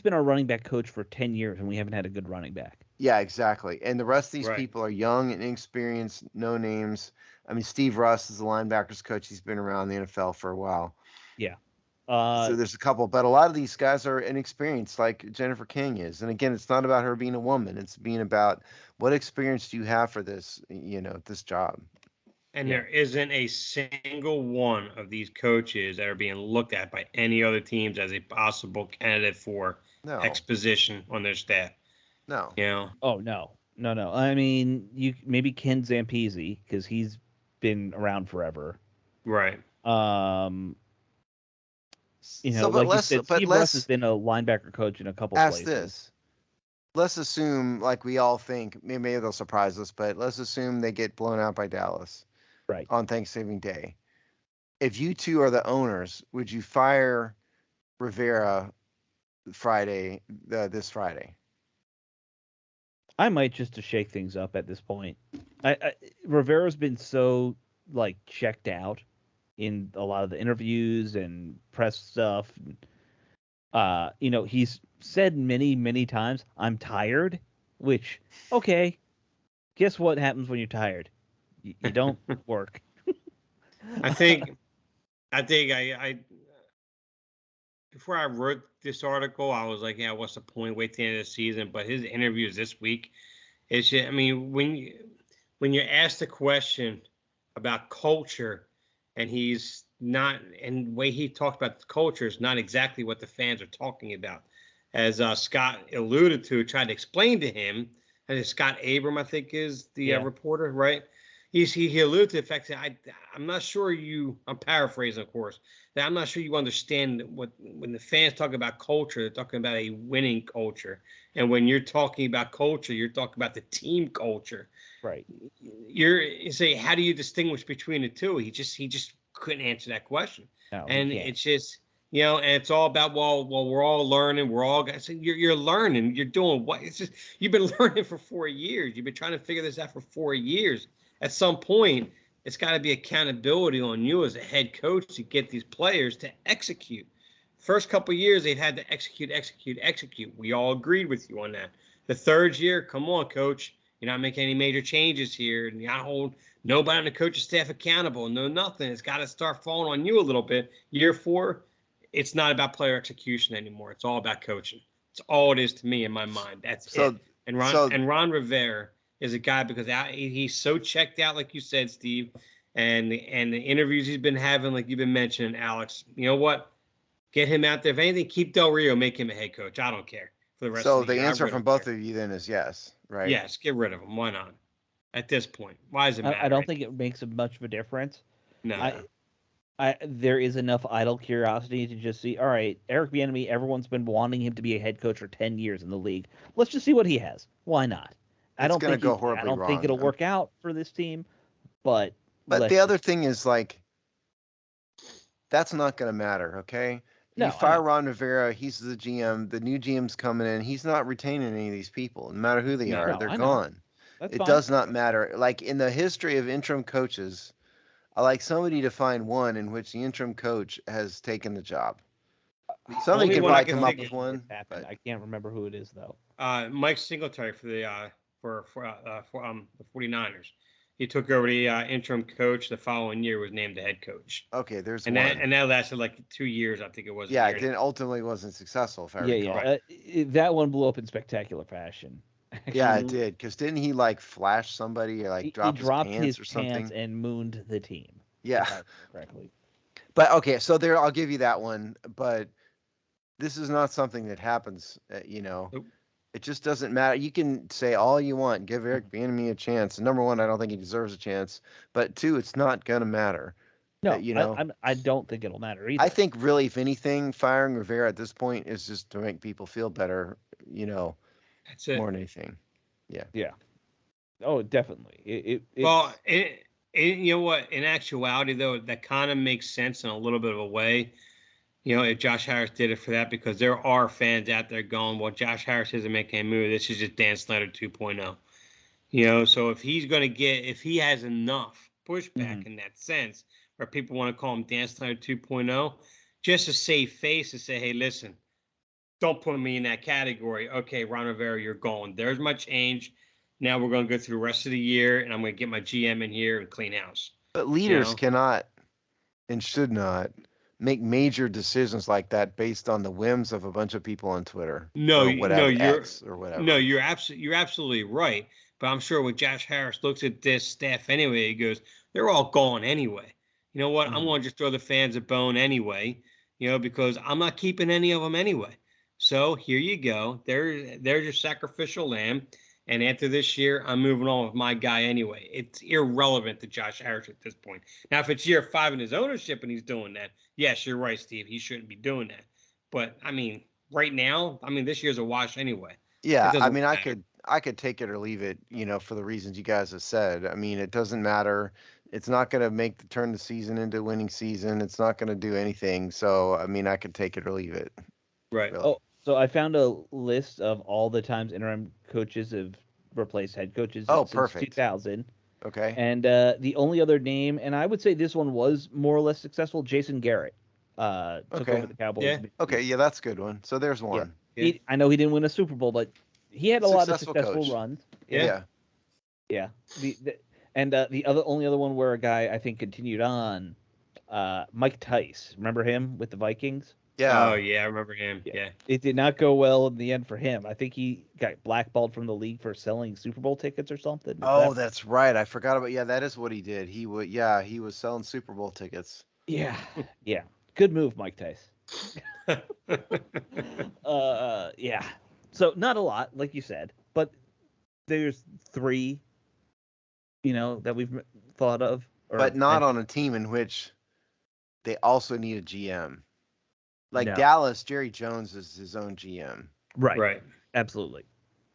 been our running back coach for 10 years, and we haven't had a good running back. Yeah, exactly. And the rest of these people are young and inexperienced, no names. I mean, Steve Russ is the linebackers coach. He's been around the NFL for a while. Yeah. So there's a couple, but a lot of these guys are inexperienced, like Jennifer King is. And again, it's not about her being a woman. It's being about what experience do you have for this, this job. And there isn't a single one of these coaches that are being looked at by any other teams as a possible candidate for X position on their staff. No. Oh, no. I mean, maybe Ken Zampese, because he's been around forever. Right. Steve Russ has been a linebacker coach in a couple places. This. Let's assume, like we all think, maybe they'll surprise us, but let's assume they get blown out by Dallas. Right. On Thanksgiving Day. If you two are the owners, would you fire Rivera this Friday? I might, just to shake things up at this point. Rivera's been so checked out in a lot of the interviews and press stuff. He's said many, many times, "I'm tired," which, okay, guess what happens when you're tired? You don't work. I think before I wrote this article, I was like, yeah, what's the point? Wait till the end of the season. But his interviews this week, it's just, I mean, when you're asked a question about culture, and he's not, and the way he talked about the culture is not exactly what the fans are talking about. As Scott alluded to, tried to explain to him, and Scott Abram, I think, is the reporter, right? he alluded to the fact that I'm not sure I'm paraphrasing, of course, that I'm not sure you understand when the fans talk about culture, they're talking about a winning culture. And when you're talking about culture, you're talking about the team culture. Right. You say, how do you distinguish between the two? He just couldn't answer that question. No, and it's just, and it's all about, well, we're all learning. We're all guys. You're learning. You're doing what? It's just, you've been learning for 4 years. You've been trying to figure this out for 4 years. At some point, it's got to be accountability on you as a head coach to get these players to execute. First couple of years, they've had to execute. We all agreed with you on that. The third year, come on, coach. You're not making any major changes here. And you're not holding nobody on the coaching staff accountable. No, nothing. It's got to start falling on you a little bit. Year 4, it's not about player execution anymore. It's all about coaching. It's all it is to me in my mind. That's it. And Ron Rivera is a guy because he's so checked out, like you said, Steve, and the interviews he's been having, like you've been mentioning, Alex. You know what? Get him out there. If anything, keep Del Rio, make him a head coach. I don't care for the rest of the year. So the answer from both of you then is yes, right? Yes, get rid of him. Why not? At this point, why does it matter? I don't think it makes much of a difference. No. There is enough idle curiosity to just see, all right, Eric Bieniemy, everyone's been wanting him to be a head coach for 10 years in the league. Let's just see what he has. Why not? I don't think it'll work out for this team, but the other thing is, like, that's not going to matter, okay? You fire Ron Rivera, he's the GM. The new GM's coming in. He's not retaining any of these people. No matter who they are, they're gone. It does not matter. Like, in the history of interim coaches, I like somebody to find one in which the interim coach has taken the job. Somebody can probably come up with one. I can't remember who it is, though. Mike Singletary for the 49ers. He took over the interim coach. The following year was named the head coach. Okay, there's one. And that lasted like 2 years, I think it was. Yeah, it ultimately wasn't successful, if I recall. That one blew up in spectacular fashion. Yeah, it did. Because didn't he, like, flash somebody or, like, drop his pants or something? Pants and mooned the team. Yeah. Correctly. But, okay, so I'll give you that one. But this is not something that happens, Nope. It just doesn't matter. You can say all you want, give Eric Bieniemy a chance. Number one, I don't think he deserves a chance. But 2, it's not going to matter. No, I don't think it'll matter either. I think really, if anything, firing Rivera at this point is just to make people feel better, That's it. More than anything. Yeah. Yeah. Oh, definitely. Well, you know what? In actuality, though, that kind of makes sense in a little bit of a way. If Josh Harris did it for that, because there are fans out there going, well, Josh Harris isn't making a move. This is just Dan Snyder 2.0. So if he has enough pushback in that sense, where people want to call him Dan Snyder 2.0, just a safe face to say, hey, listen, don't put me in that category. Okay, Ron Rivera, you're gone. There's my change. Now we're going to go through the rest of the year, and I'm going to get my GM in here and clean house. But leaders cannot and should not make major decisions like that based on the whims of a bunch of people on Twitter. You're absolutely right. But I'm sure when Josh Harris looks at this staff anyway, he goes, they're all gone anyway. You know what? I'm going to just throw the fans a bone anyway, because I'm not keeping any of them anyway. So here you go. There's your sacrificial lamb. And after this year, I'm moving on with my guy anyway. It's irrelevant to Josh Harris at this point. Now, if it's year 5 in his ownership and he's doing that, yes, you're right, Steve. He shouldn't be doing that. But, right now, this year's a wash anyway. Yeah, I could take it or leave it, for the reasons you guys have said. It doesn't matter. It's not going to turn the season into a winning season. It's not going to do anything. So, I could take it or leave it. Right. Really. Oh, so I found a list of all the times interim coaches have replaced head coaches since perfect. 2000. Okay. And the only other name, and I would say this one was more or less successful, Jason Garrett took over the Cowboys. Yeah. Okay, yeah, that's a good one. So there's one. Yeah. I know he didn't win a Super Bowl, but he had a lot of successful runs. Yeah. Yeah. The only other one where a guy I think continued on, Mike Tice. Remember him with the Vikings? Yeah. Oh, yeah, I remember him. Yeah. It did not go well in the end for him. I think he got blackballed from the league for selling Super Bowl tickets or something. Oh, that's right. I forgot about. Yeah, that is what he did. He was selling Super Bowl tickets. Yeah. Yeah. Good move, Mike Tice. Yeah. So not a lot, like you said, but there's 3 that we've thought of. But not on a team in which they also need a GM. Like No. Dallas, Jerry Jones is his own GM. Right. Absolutely.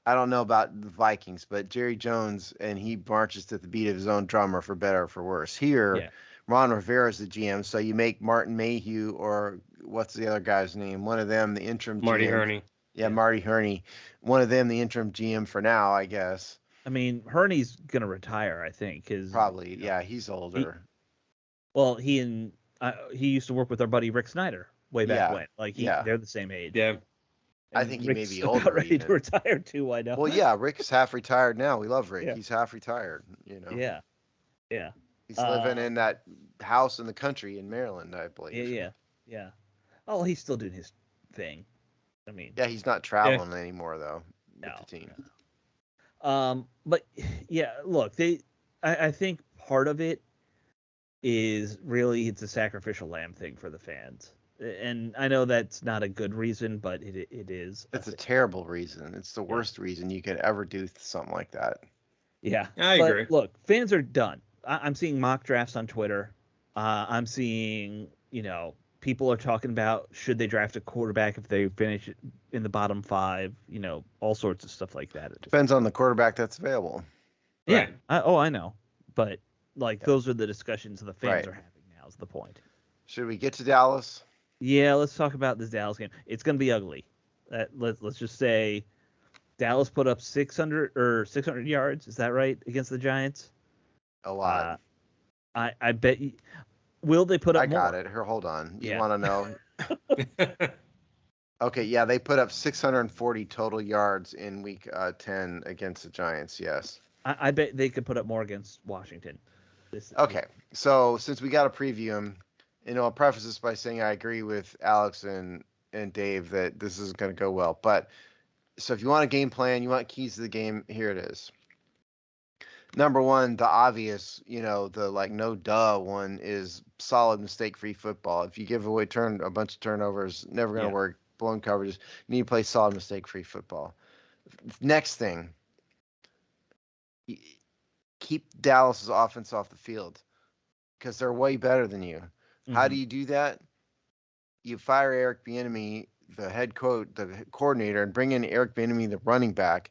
I don't know about the Vikings, but Jerry Jones, and he marches to the beat of his own drummer, for better or for worse. Here, Ron Rivera is the GM, so you make Martin Mayhew, or what's the other guy's name? One of them, the interim Marty GM. Herney. Yeah, Marty Herney. One of them, the interim GM for now, I guess. I mean, Herney's gonna retire, I think. Probably, yeah, he's older. He used to work with our buddy Rick Snyder way back when. Like, they're the same age. Yeah. I think Rick's he may be older. Ready even. to retire too. I know. Well, yeah, Rick's half retired now. We love Rick. Yeah. He's half retired. Yeah. He's living in that house in the country in Maryland, I believe. Yeah. Oh, he's still doing his thing. I mean. Yeah, he's not traveling anymore though with the team. No. But yeah, look, I think part of it is really it's a sacrificial lamb thing for the fans. And I know that's not a good reason, but it is. It's a terrible reason. It's the worst reason you could ever do something like that. Yeah, I agree. Look, fans are done. I'm seeing mock drafts on Twitter. I'm seeing, people are talking about should they draft a quarterback if they finish in the bottom 5. All sorts of stuff like that. Depends on the quarterback that's available. Yeah. Right. I know, but those are the discussions the fans are having now. Is the point? Should we get to Dallas? Yeah, let's talk about this Dallas game. It's going to be ugly. Let's just say Dallas put up 600 yards. Is that right? Against the Giants? A lot. I bet. Will they put up more? I got it. Here, hold on. You want to know? Okay, yeah, they put up 640 total yards in week 10 against the Giants, yes. I bet they could put up more against Washington. Okay, so since we got to preview them, I'll preface this by saying I agree with Alex and Dave that this is going to go well. But so if you want a game plan, you want keys to the game, here it is. Number one, the obvious, the no duh one is solid mistake-free football. If you give away a bunch of turnovers, never going to work. Blown coverages, you need to play solid mistake-free football. Next thing, keep Dallas's offense off the field because they're way better than you. Mm-hmm. How do you do that? You fire Eric Bieniemy, the coordinator, and bring in Eric Bieniemy, the running back.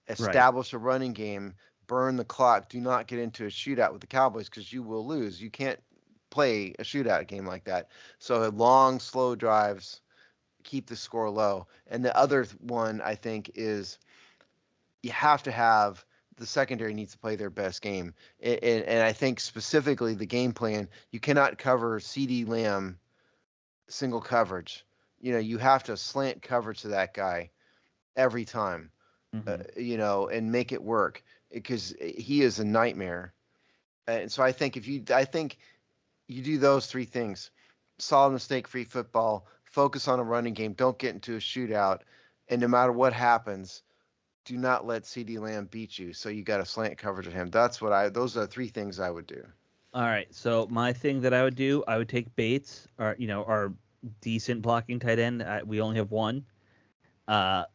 Establish a running game. Burn the clock. Do not get into a shootout with the Cowboys because you will lose. You can't play a shootout game like that. So long, slow drives, keep the score low. And the other one, I think, is you have to have the secondary needs to play their best game. And I think specifically the game plan, you cannot cover CeeDee Lamb single coverage. You have to slant coverage to that guy every time, and make it work because he is a nightmare. And so I think you do those 3 things: solid mistake-free football, focus on a running game, don't get into a shootout, and no matter what happens, do not let CeeDee Lamb beat you. So you got a slant coverage of him. Those are 3 things I would do. All right. So my thing that I would do, I would take Bates, our decent blocking tight end. We only have one. And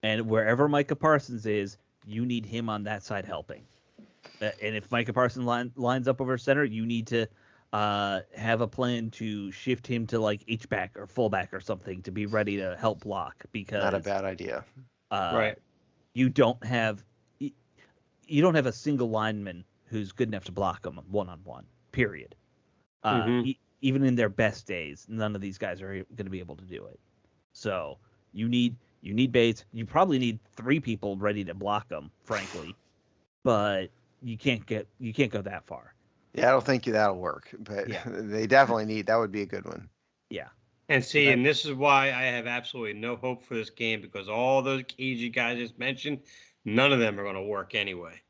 wherever Micah Parsons is, you need him on that side helping. And if Micah Parsons lines up over center, you need to have a plan to shift him to H-back or fullback or something to be ready to help block. Because not a bad idea. Right. You don't have a single lineman who's good enough to block him one-on-one, period. Even in their best days, none of these guys are going to be able to do it. So you need Bates. You probably need 3 people ready to block them, frankly, but you can't go that far. Yeah, I don't think that'll work, but they definitely need. That would be a good one. Yeah. And see, and this is why I have absolutely no hope for this game, because all those keys you guys just mentioned, none of them are going to work anyway.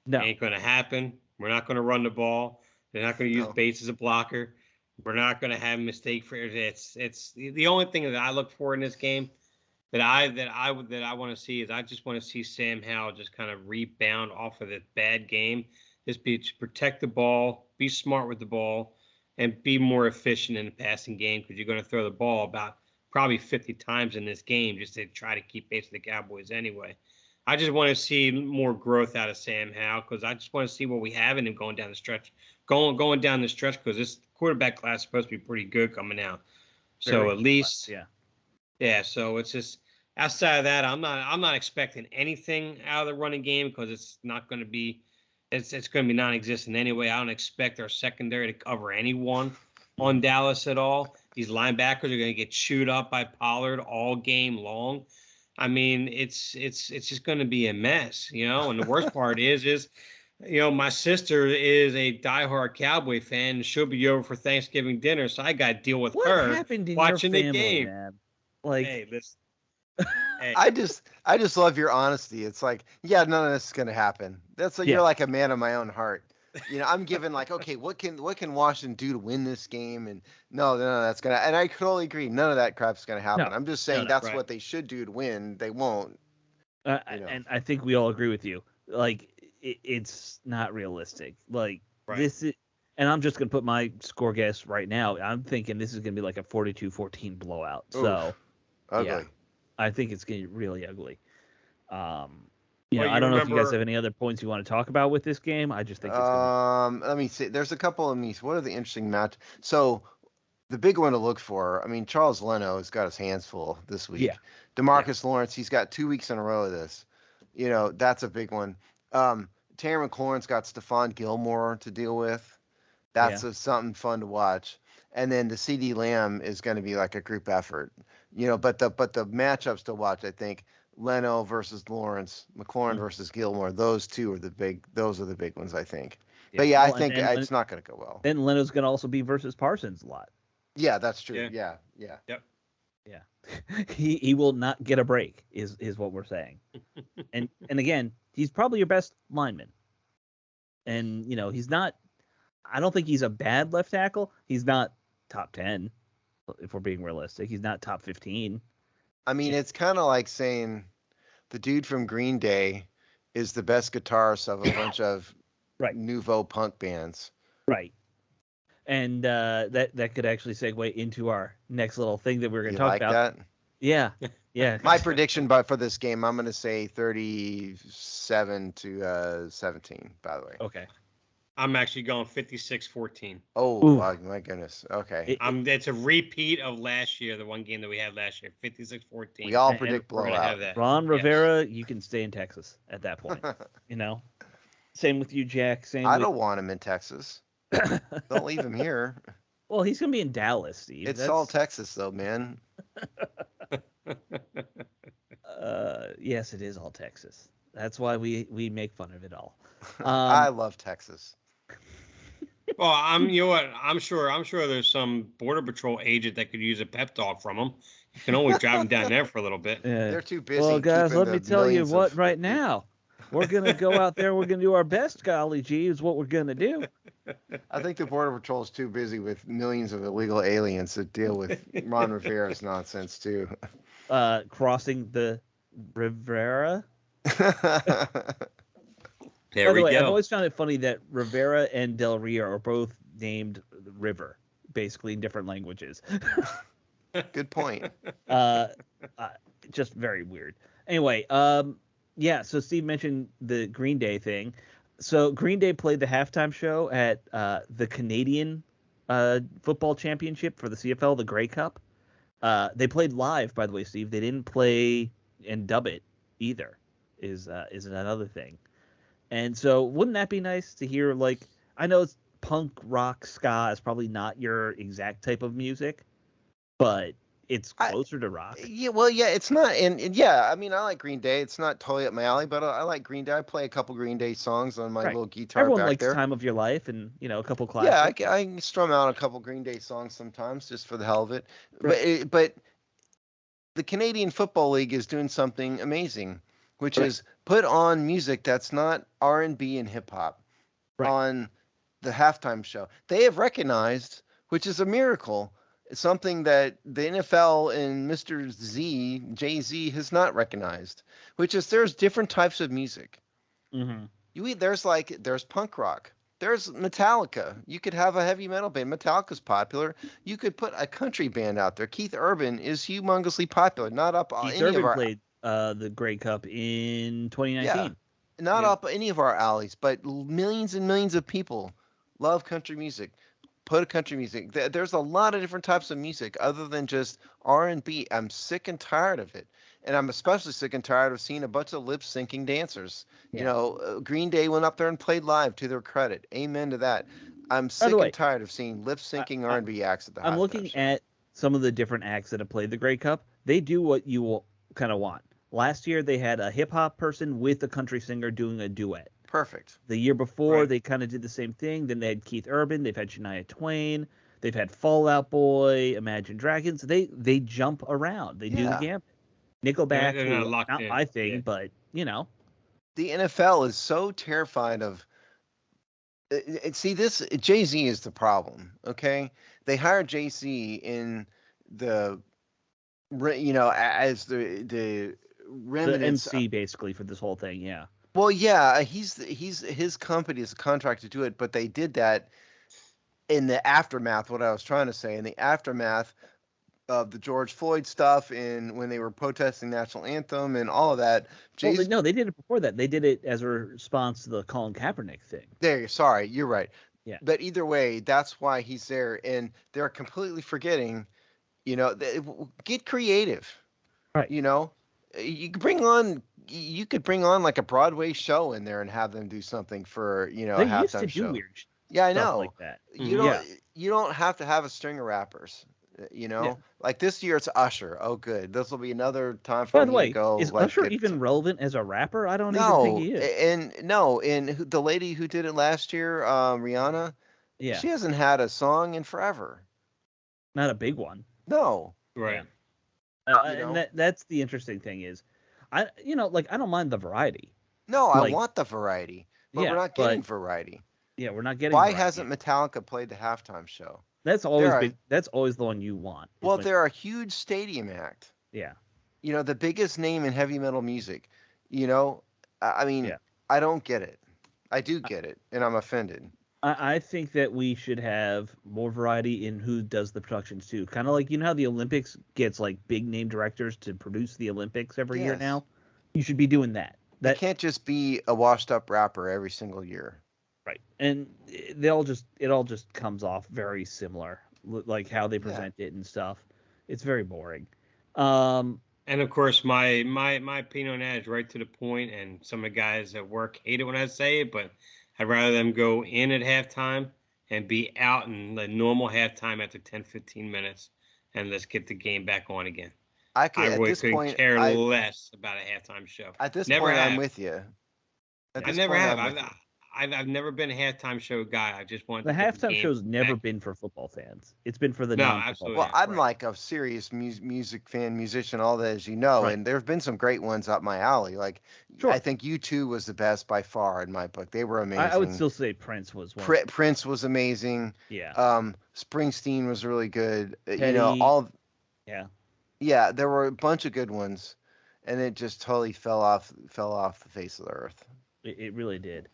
No. It ain't going to happen. We're not going to run the ball. They're not going to use Bates as a blocker. We're not going to have mistake for it. It's the only thing that I look for in this game that I want to see is I just want to see Sam Howell just kind of rebound off of that bad game. Just protect the ball, be smart with the ball, and be more efficient in the passing game, because you're going to throw the ball about probably 50 times in this game just to try to keep pace with the Cowboys anyway. I just want to see more growth out of Sam Howell because I just want to see what we have in him going down the stretch, going down the stretch because this quarterback class is supposed to be pretty good coming out. So Very at least, yeah. yeah. So it's just outside of that, I'm not expecting anything out of the running game because it's not going to be, it's going to be non-existent anyway. I don't expect our secondary to cover anyone on Dallas at all. These linebackers are going to get chewed up by Pollard all game long. I mean, it's just going to be a mess, you know. And the worst part is my sister is a diehard Cowboy fan, and she'll be over for Thanksgiving dinner, so I got to deal with her happened in watching your the family, game. Man? Like, hey, listen. Hey. I just love your honesty. It's like, yeah, none of this is gonna happen. That's like, Yeah. You're like a man of my own heart. You know, I'm given like, okay, what can Washington do to win this game? And no, that's gonna. And I totally agree. None of that crap's gonna happen. No. I'm just saying No, that's right. what they should do to win. They won't. and I think we all agree with you. Like, it's not realistic. Like, Right. this is, and I'm just gonna put my score guess right now. I'm thinking this is gonna be like a 42-14 blowout. Oof. So Ugly. yeah. I think it's gonna be really ugly. Well, I don't know if you guys remember- have any other points you want to talk about with this game. I just think it's gonna Let me see. There's a couple of me. What are the interesting match? So the big one to look for. I mean, Charles Leno has got his hands full this week. Yeah. DeMarcus Lawrence, he's got 2 weeks in a row of this. You know, that's a big one. Terry McLaurin's got Stephon Gilmore to deal with. That's something fun to watch. And then the CD Lamb is going to be like a group effort. You know, but the matchups to watch, I think, Leno versus Lawrence, McLaurin versus Gilmore. Those two are the big. Those are the big ones, I think. But yeah, I Well, think and it's not going to go well. then Leno's gonna also be versus Parsons a lot. Yeah, that's true. Yeah. Yeah. Yeah. he will not get a break is what we're saying. And again, he's probably your best lineman. And he's not, I don't think he's a bad left tackle. He's not top 10 if we're being realistic. He's not top 15. I mean, it's kind of like saying the dude from Green Day is the best guitarist of a bunch of Right. nouveau punk bands. Right. And that could actually segue into our next little thing that we're going You to talk like about. that? Yeah. Yeah. My prediction for this game, I'm going to say 37-17, by the way. Okay. I'm actually going 56-14. Oh, Ooh. wow, my goodness. Okay. It's a repeat of last year, the one game that we had last year, 56-14. We all and predict We're gonna have blowout. that. Ron Yes. Rivera, you can stay in Texas at that point. Same with you, Jack. Same I with don't want him in Texas. Don't leave him here. Well, he's gonna be in Dallas, Steve. It's all Texas, though, man. Yes, it is all Texas. That's why we make fun of it all. I love Texas. Well, you know what? I'm sure there's some Border Patrol agent that could use a pep talk from him. You can always drive him down there for a little bit. They're too busy. Well, guys, keeping let me the tell you millions what. of- Right now, we're gonna go out there. We're gonna do our best. Golly gee, is what we're gonna do. I think the Border Patrol is too busy with millions of illegal aliens to deal with Ron Rivera's nonsense, too. Crossing the Rivera. There By the we way, go. I've always found it funny that Rivera and Del Rio are both named River, basically in different languages. Good point. Just very weird. Anyway, yeah. So Steve mentioned the Green Day thing. So Green Day played the halftime show at the Canadian football championship for the CFL, the Grey Cup. They played live, by the way, Steve. They didn't play and dub it either. Is another thing. And so, wouldn't that be nice to hear? Like, I know it's punk rock ska is probably not your exact type of music, but it's closer to rock. Yeah, well, yeah, it's not, and yeah, I mean, I like Green Day. It's not totally up my alley, but I like Green Day. I play a couple Green Day songs on my Right. little guitar Everyone back likes there. "Time of Your Life" and a couple classics. Yeah, I can strum out a couple Green Day songs sometimes just for the hell of it. Right. But the Canadian Football League is doing something amazing, which Right. is put on music that's not R&B and hip hop Right. on the halftime show. They have recognized, which is a miracle, something that the NFL and Mr. Z, Jay-Z, has not recognized, which is there's different types of music. Mm-hmm. There's punk rock. There's Metallica. You could have a heavy metal band. Metallica's popular. You could put a country band out there. Keith Urban is humongously popular. Not up Keith any Urban of our. played the Grey Cup in 2019. Yeah. Not Yeah. up any of our alleys, but millions and millions of people love country music. Put a country music. There's a lot of different types of music other than just R&B. I'm sick and tired of it. And I'm especially sick and tired of seeing a bunch of lip syncing dancers. You Yeah. know, Green Day went up there and played live, to their credit. Amen to that. I'm By sick the way, and tired of seeing lip syncing I- R&B acts at the I'm halftime looking show. at some of the different acts that have played the Grey Cup. They do what you will kind of want. Last year, they had a hip hop person with a country singer doing a duet. Perfect. The year before, Right. they kind of did the same thing. Then they had Keith Urban. They've had Shania Twain. They've had Fall Out Boy, Imagine Dragons. They jump around. They do the Yeah. gambit. Nickelback, They're not who- locked not in. my thing, Yeah. but you know, The NFL is so terrified of. See, this Jay-Z is the problem. Okay, they hired Jay-Z in the, as the the remnants. MC basically for this whole thing. Yeah, Well, yeah, he's his company is a contract to do it, but they did that in the aftermath. What I was trying to say, in the aftermath of the George Floyd stuff, and when they were protesting national anthem and all of that. well, Jay's no, they did it before that. They did it as a response to the Colin Kaepernick thing. there. Sorry, you're right. Yeah. But either way, that's why he's there, and they're completely forgetting. Get creative. Right. You could bring on. You could bring on like a Broadway show in there and have them do something for a They halftime used to do show. weird Yeah, I stuff know. like that. You Yeah. don't. You don't have to have a string of rappers. Yeah. Like this year it's Usher. Oh, good. This will be another time for By me the way, to go. is like, Usher get even relevant as a rapper? I don't even No, think he is. and the lady who did it last year, Rihanna, Yeah, she hasn't had a song in forever. not a big one. No, Right. And that's the interesting thing is, I don't mind the variety. no, I Like- want the variety, but Yeah, we're not getting variety. Yeah, we're not getting. Why variety. hasn't Metallica played the halftime show? That's always there are- been. That's always the one you want. is Well, when- they're a huge stadium act. yeah. The biggest name in heavy metal music. I mean, Yeah. I don't get it. I do get it, and I'm offended. I think that we should have more variety in who does the productions too. Kind of like how the Olympics gets like big name directors to produce the Olympics every year Yes. now. You should be doing that. It can't just be a washed up rapper every single year. Right. And it all just comes off very similar, like how they present it and stuff. It's very boring. And of course, my opinion on that is right to the point, and some of the guys at work hate it when I say it, but I'd rather them go in at halftime and be out in the normal halftime after 10, 15 minutes, and let's get the game back on again. I I really this couldn't point, care less about a halftime show. At this Never point, I'm have. with you. I never have. I've never been a halftime show guy. I just want the to get halftime game show's never back. been for football fans. It's been for the No, non-football absolutely. Well, fans. I'm Right. like a serious music fan, musician, all that, as you know, Right. and there have been some great ones up my alley. Like, Sure. I think U2 was the best by far in my book. They were amazing. I would still say Prince was one. Prince was amazing. Yeah. Springsteen was really good. Teddy. Yeah. Yeah, there were a bunch of good ones, and it just totally fell off the face of the earth. It really did.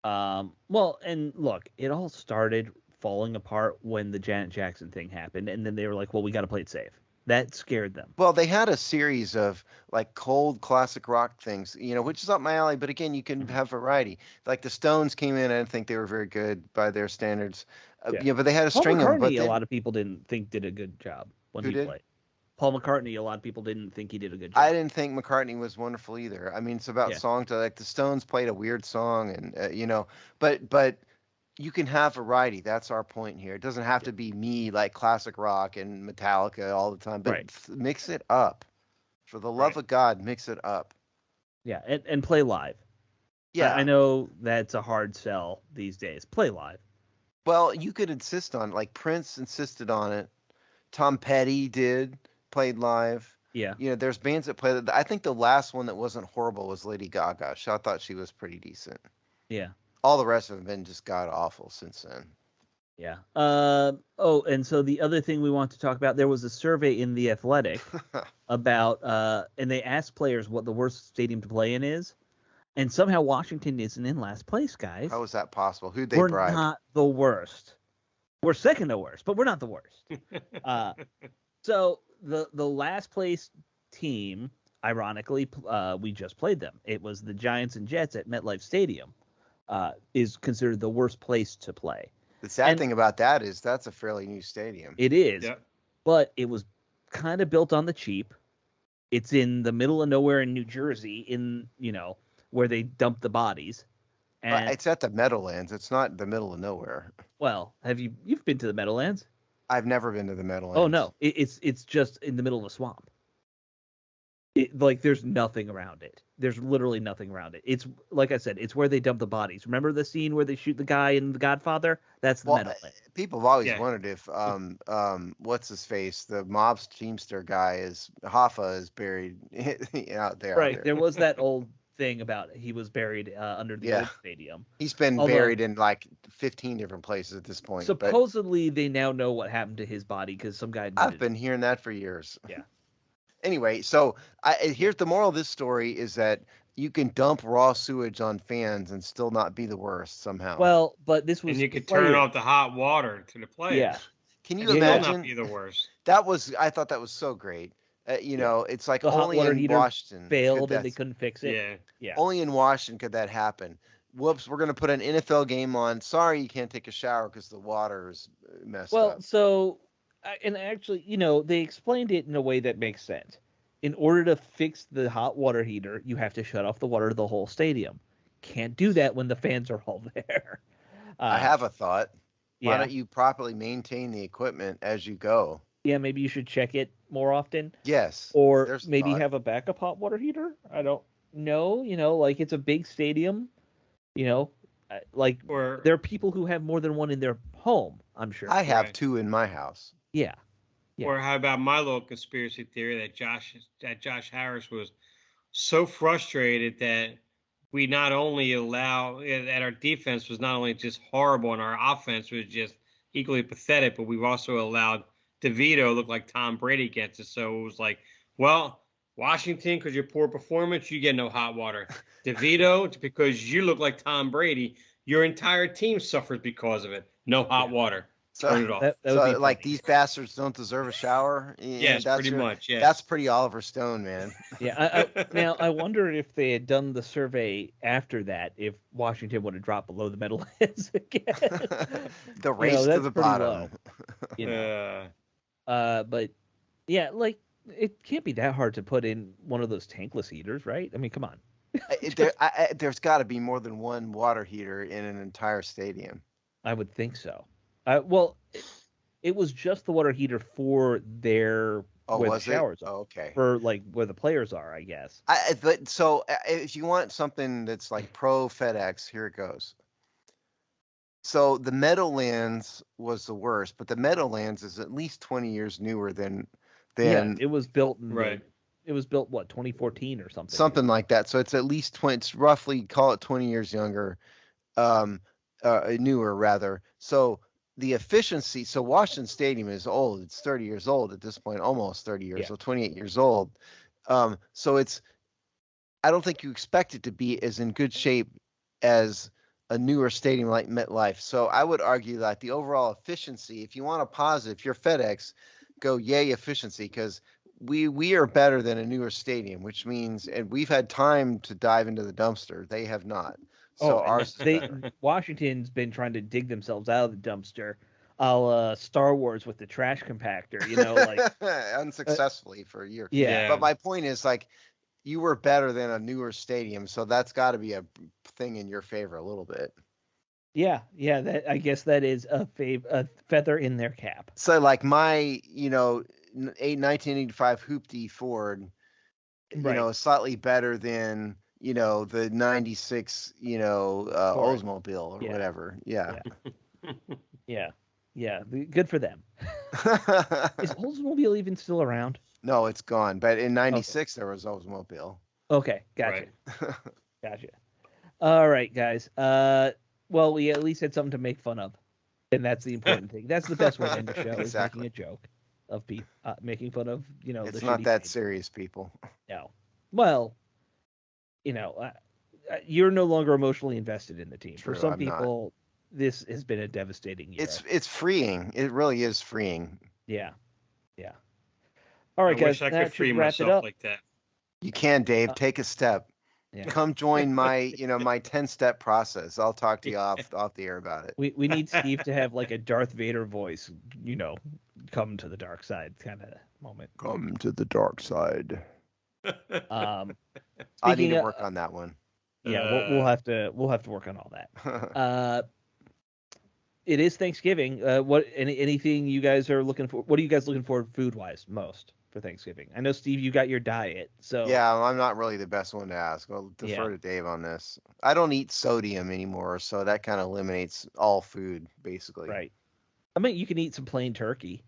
Well, and look, it all started falling apart when the Janet Jackson thing happened, and then they were like, "Well, we got to play it safe." That scared them. Well, they had a series of like cold classic rock things, which is up my alley. But again, you can have variety. Like the Stones came in, I didn't think they were very good by their standards. Yeah. But they had a Paul string of them. But McCartney, a lot of people didn't think did a good job when Who he did? played. Paul McCartney, a lot of people didn't think he did a good job. I didn't think McCartney was wonderful either. I mean, it's about Yeah. songs. Like the Stones played a weird song, and but you can have variety. That's our point here. It doesn't have to be me like classic rock and Metallica all the time, but Right. mix it up. For the love Right. of God, mix it up. Yeah, and play live. Yeah. I know that's a hard sell these days. Play live. Well, you could insist on it. Like Prince insisted on it. Tom Petty played live. Yeah. There's bands that play that. I think the last one that wasn't horrible was Lady Gaga. I thought she was pretty decent. Yeah. All the rest of them have been just god awful since then. Yeah. And so the other thing we want to talk about, there was a survey in The Athletic about, and they asked players what the worst stadium to play in is, and somehow Washington isn't in last place, guys. How is that possible? Who'd they We're bribe? not the worst. We're second to worst, but we're not the worst. So the last place team, ironically, we just played them. It was the Giants and Jets at MetLife Stadium. Is considered the worst place to play. The sad And thing about that is that's a fairly new stadium. It is, Yeah. but it was kind of built on the cheap. It's in the middle of nowhere in New Jersey, in where they dump the bodies. And It's at the Meadowlands. It's not the middle of nowhere. well, you've been to the Meadowlands? I've never been to the Meadowlands. Oh no, it's just in the middle of a swamp. Like there's nothing around it. There's literally nothing around it. It's like I said, it's where they dump the bodies. Remember the scene where they shoot the guy in The Godfather? That's the Meadowlands. People have always Yeah. wondered if what's his face, the mob's Teamster guy is Hoffa is buried out there. Right. There was that old thing about he was buried under the old stadium. He's been Although- buried in like 15 different places at this point. But Supposedly they now know what happened to his body because some guy I've admitted been hearing that for years. Yeah. Anyway, so here's the moral of this story is that you can dump raw sewage on fans and still not be the worst somehow. Well, but this was And you could the player. turn off the hot water to the players. Yeah. Can you It will imagine? not be the worst. I thought that was so great. It's like The hot only water in heater Washington failed could and they that- couldn't fix it. Yeah. Yeah. Only in Washington could that happen. Whoops, we're going to put an NFL game on. Sorry, you can't take a shower because the water is messed Well, up. so and actually, they explained it in a way that makes sense. In order to fix the hot water heater, you have to shut off the water to the whole stadium. Can't do that when the fans are all there. I have a thought. Why Yeah. don't you properly maintain the equipment as you go? Yeah, maybe you should check it more often. Yes. Or there's a maybe thought. have a backup hot water heater. I don't know. Like it's a big stadium. Like Or there are people who have more than one in their home. I'm sure. I have Right. 2 in my house. Yeah. Yeah. Or how about my little conspiracy theory that Josh Harris was so frustrated that we not only that our defense was not only just horrible and our offense was just equally pathetic, but we've also allowed DeVito look like Tom Brady gets it. So it was like, well, Washington, because your poor performance, you get no hot water. DeVito, because you look like Tom Brady, your entire team suffers because of it. No hot water. So, Turn it off. That would be like funny. these bastards don't deserve a shower. Yes, pretty much. Yes. That's pretty Oliver Stone, man. Yeah. Now I wonder if they had done the survey after that, if Washington would have dropped below the Meadowlands again. The race to that's the pretty bottom. low. But yeah, like it can't be that hard to put in one of those tankless heaters, right? I mean, come on. There's got to be more than one water heater in an entire stadium. I would think so. Well, it was just the water heater for where the showers are. Oh, okay. For like where the players are, I guess. So if you want something that's like pro FedEx, here it goes. So the Meadowlands was the worst, but the Meadowlands is at least 20 years newer than Yeah, it was built in Right. It was built 2014 or something. something like that. So it's at least 20. It's roughly call it 20 years younger, newer rather. So the efficiency. So Washington Stadium is old. It's 30 years old at this point, almost 30 years. Yeah. So 28 years old. So it's. I don't think you expect it to be as in good shape as a newer stadium like MetLife. So I would argue that the overall efficiency, if you want a positive, if you're FedEx, go yay efficiency, because we are better than a newer stadium, which means, and we've had time to dive into the dumpster. They have not. So and ours is better. Washington's been trying to dig themselves out of the dumpster, a la Star Wars with the trash compactor, like unsuccessfully for a year. yeah. But my point is, like, you were better than a newer stadium, so that's got to be a thing in your favor a little bit. Yeah, that I guess that is a feather in their cap. So like my, 1985 Hoopty Ford, Right. is slightly better than, the 96, Oldsmobile or Yeah. whatever. Yeah. Yeah. Good for them. Is Oldsmobile even still around? No, it's gone. But in 96, there was Oldsmobile. Okay, gotcha. Right. Gotcha. All right, guys. Well, we at least had something to make fun of, and that's the important thing. That's the best way to end the show Exactly. is making a joke of people, making fun of It's the not shitty that team. serious, people. No. Well, you're no longer emotionally invested in the team. True, For some I'm not. people, this has been a devastating year. It's freeing. It really is freeing. Yeah. All right, I guys. wish I that could free should wrap it myself up. like that. You can, Dave. Take a step. Yeah. Come join my, my 10-step process. I'll talk to you off the air about it. We need Steve to have like a Darth Vader voice, come to the dark side kind of moment. Come to the dark side. I need to work on that one. Yeah, we'll have to work on all that. It is Thanksgiving. Anything you guys are looking for? What are you guys looking for food wise most for Thanksgiving? I know, Steve, you got your diet, so yeah, I'm not really the best one to ask. I'll defer to Dave on this. I don't eat sodium anymore, so that kind of eliminates all food basically. Right. I mean, you can eat some plain turkey.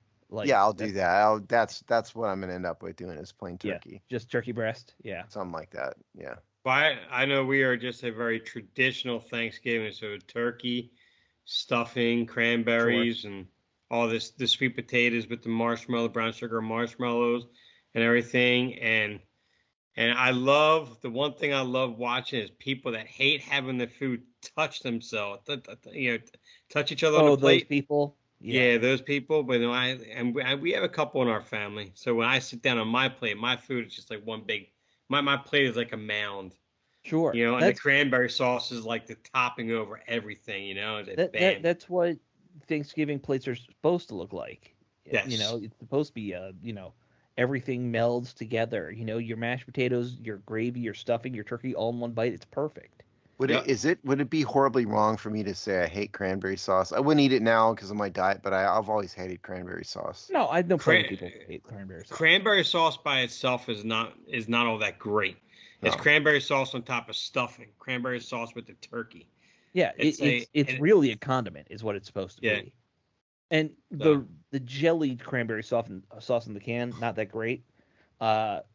I'll do that. That's what I'm gonna end up with doing is plain turkey. Yeah, just turkey breast. Yeah. Something like that. Yeah. But I know we are just a very traditional Thanksgiving, so turkey, stuffing, cranberries, and all the sweet potatoes with the brown sugar marshmallows, and everything. And I love the one thing I love watching is people that hate having the food touch themselves, touch each other on the plate. Those people. Yeah, those people. But we have a couple in our family, so when I sit down on my plate, my food is just like one big. My plate is like a mound. Sure. And the cranberry sauce is like the topping over everything, That's what Thanksgiving plates are supposed to look like. Yes. It's supposed to be everything melds together. Your mashed potatoes, your gravy, your stuffing, your turkey all in one bite. It's perfect. Would it be horribly wrong for me to say I hate cranberry sauce? I wouldn't eat it now because of my diet, but I've always hated cranberry sauce. No, I know plenty of people who hate cranberry sauce. Cranberry sauce by itself is not all that great. It's cranberry sauce on top of stuffing. Cranberry sauce with the turkey. Yeah, it's really a condiment, is what it's supposed to be. And the jellied cranberry sauce in the can, not that great.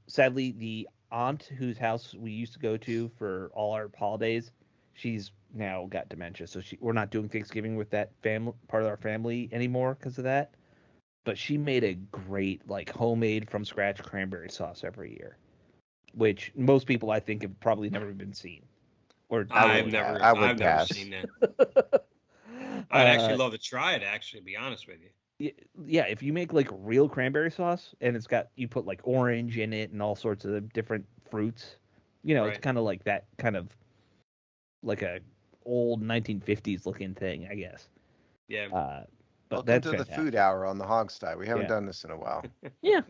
Sadly, the aunt whose house we used to go to for all our holidays, she's now got dementia, so we're not doing Thanksgiving with that family part of our family anymore because of that. But she made a great homemade from scratch cranberry sauce every year, which most people I think have probably never been seen. Or I've never seen that. I'd actually love to try it. Actually, to be honest with you. Yeah, if you make real cranberry sauce and you put orange in it and all sorts of different fruits, it's kind of like that kind of like a old 1950s looking thing, I guess. Yeah. But welcome that's to fantastic. the food hour on the Hogsty. We haven't done this in a while. Yeah.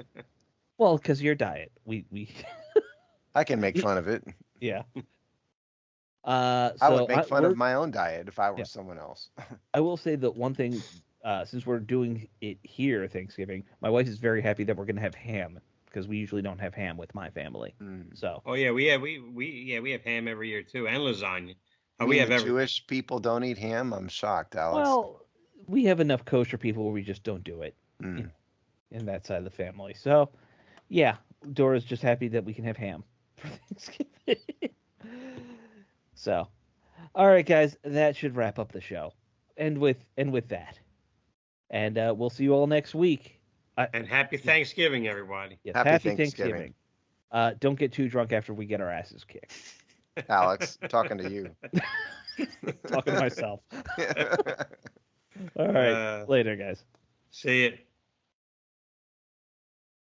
Well, because your diet, we I can make fun of it. Yeah. I would make fun of my own diet if I were someone else. I will say that one thing, since we're doing it here Thanksgiving, my wife is very happy that we're going to have ham because we usually don't have ham with my family. So. Oh yeah, we have ham every year too, and lasagna. We have Jewish people don't eat ham. I'm shocked, Alex. Well, we have enough kosher people where we just don't do it in that side of the family. So, yeah, Dora's just happy that we can have ham for Thanksgiving. So, all right, guys, that should wrap up the show. And with that, and we'll see you all next week. And happy Thanksgiving, everybody. Yes, happy Thanksgiving. Don't get too drunk after we get our asses kicked. Alex, talking to you. Talking to myself. All right, later, guys. See you.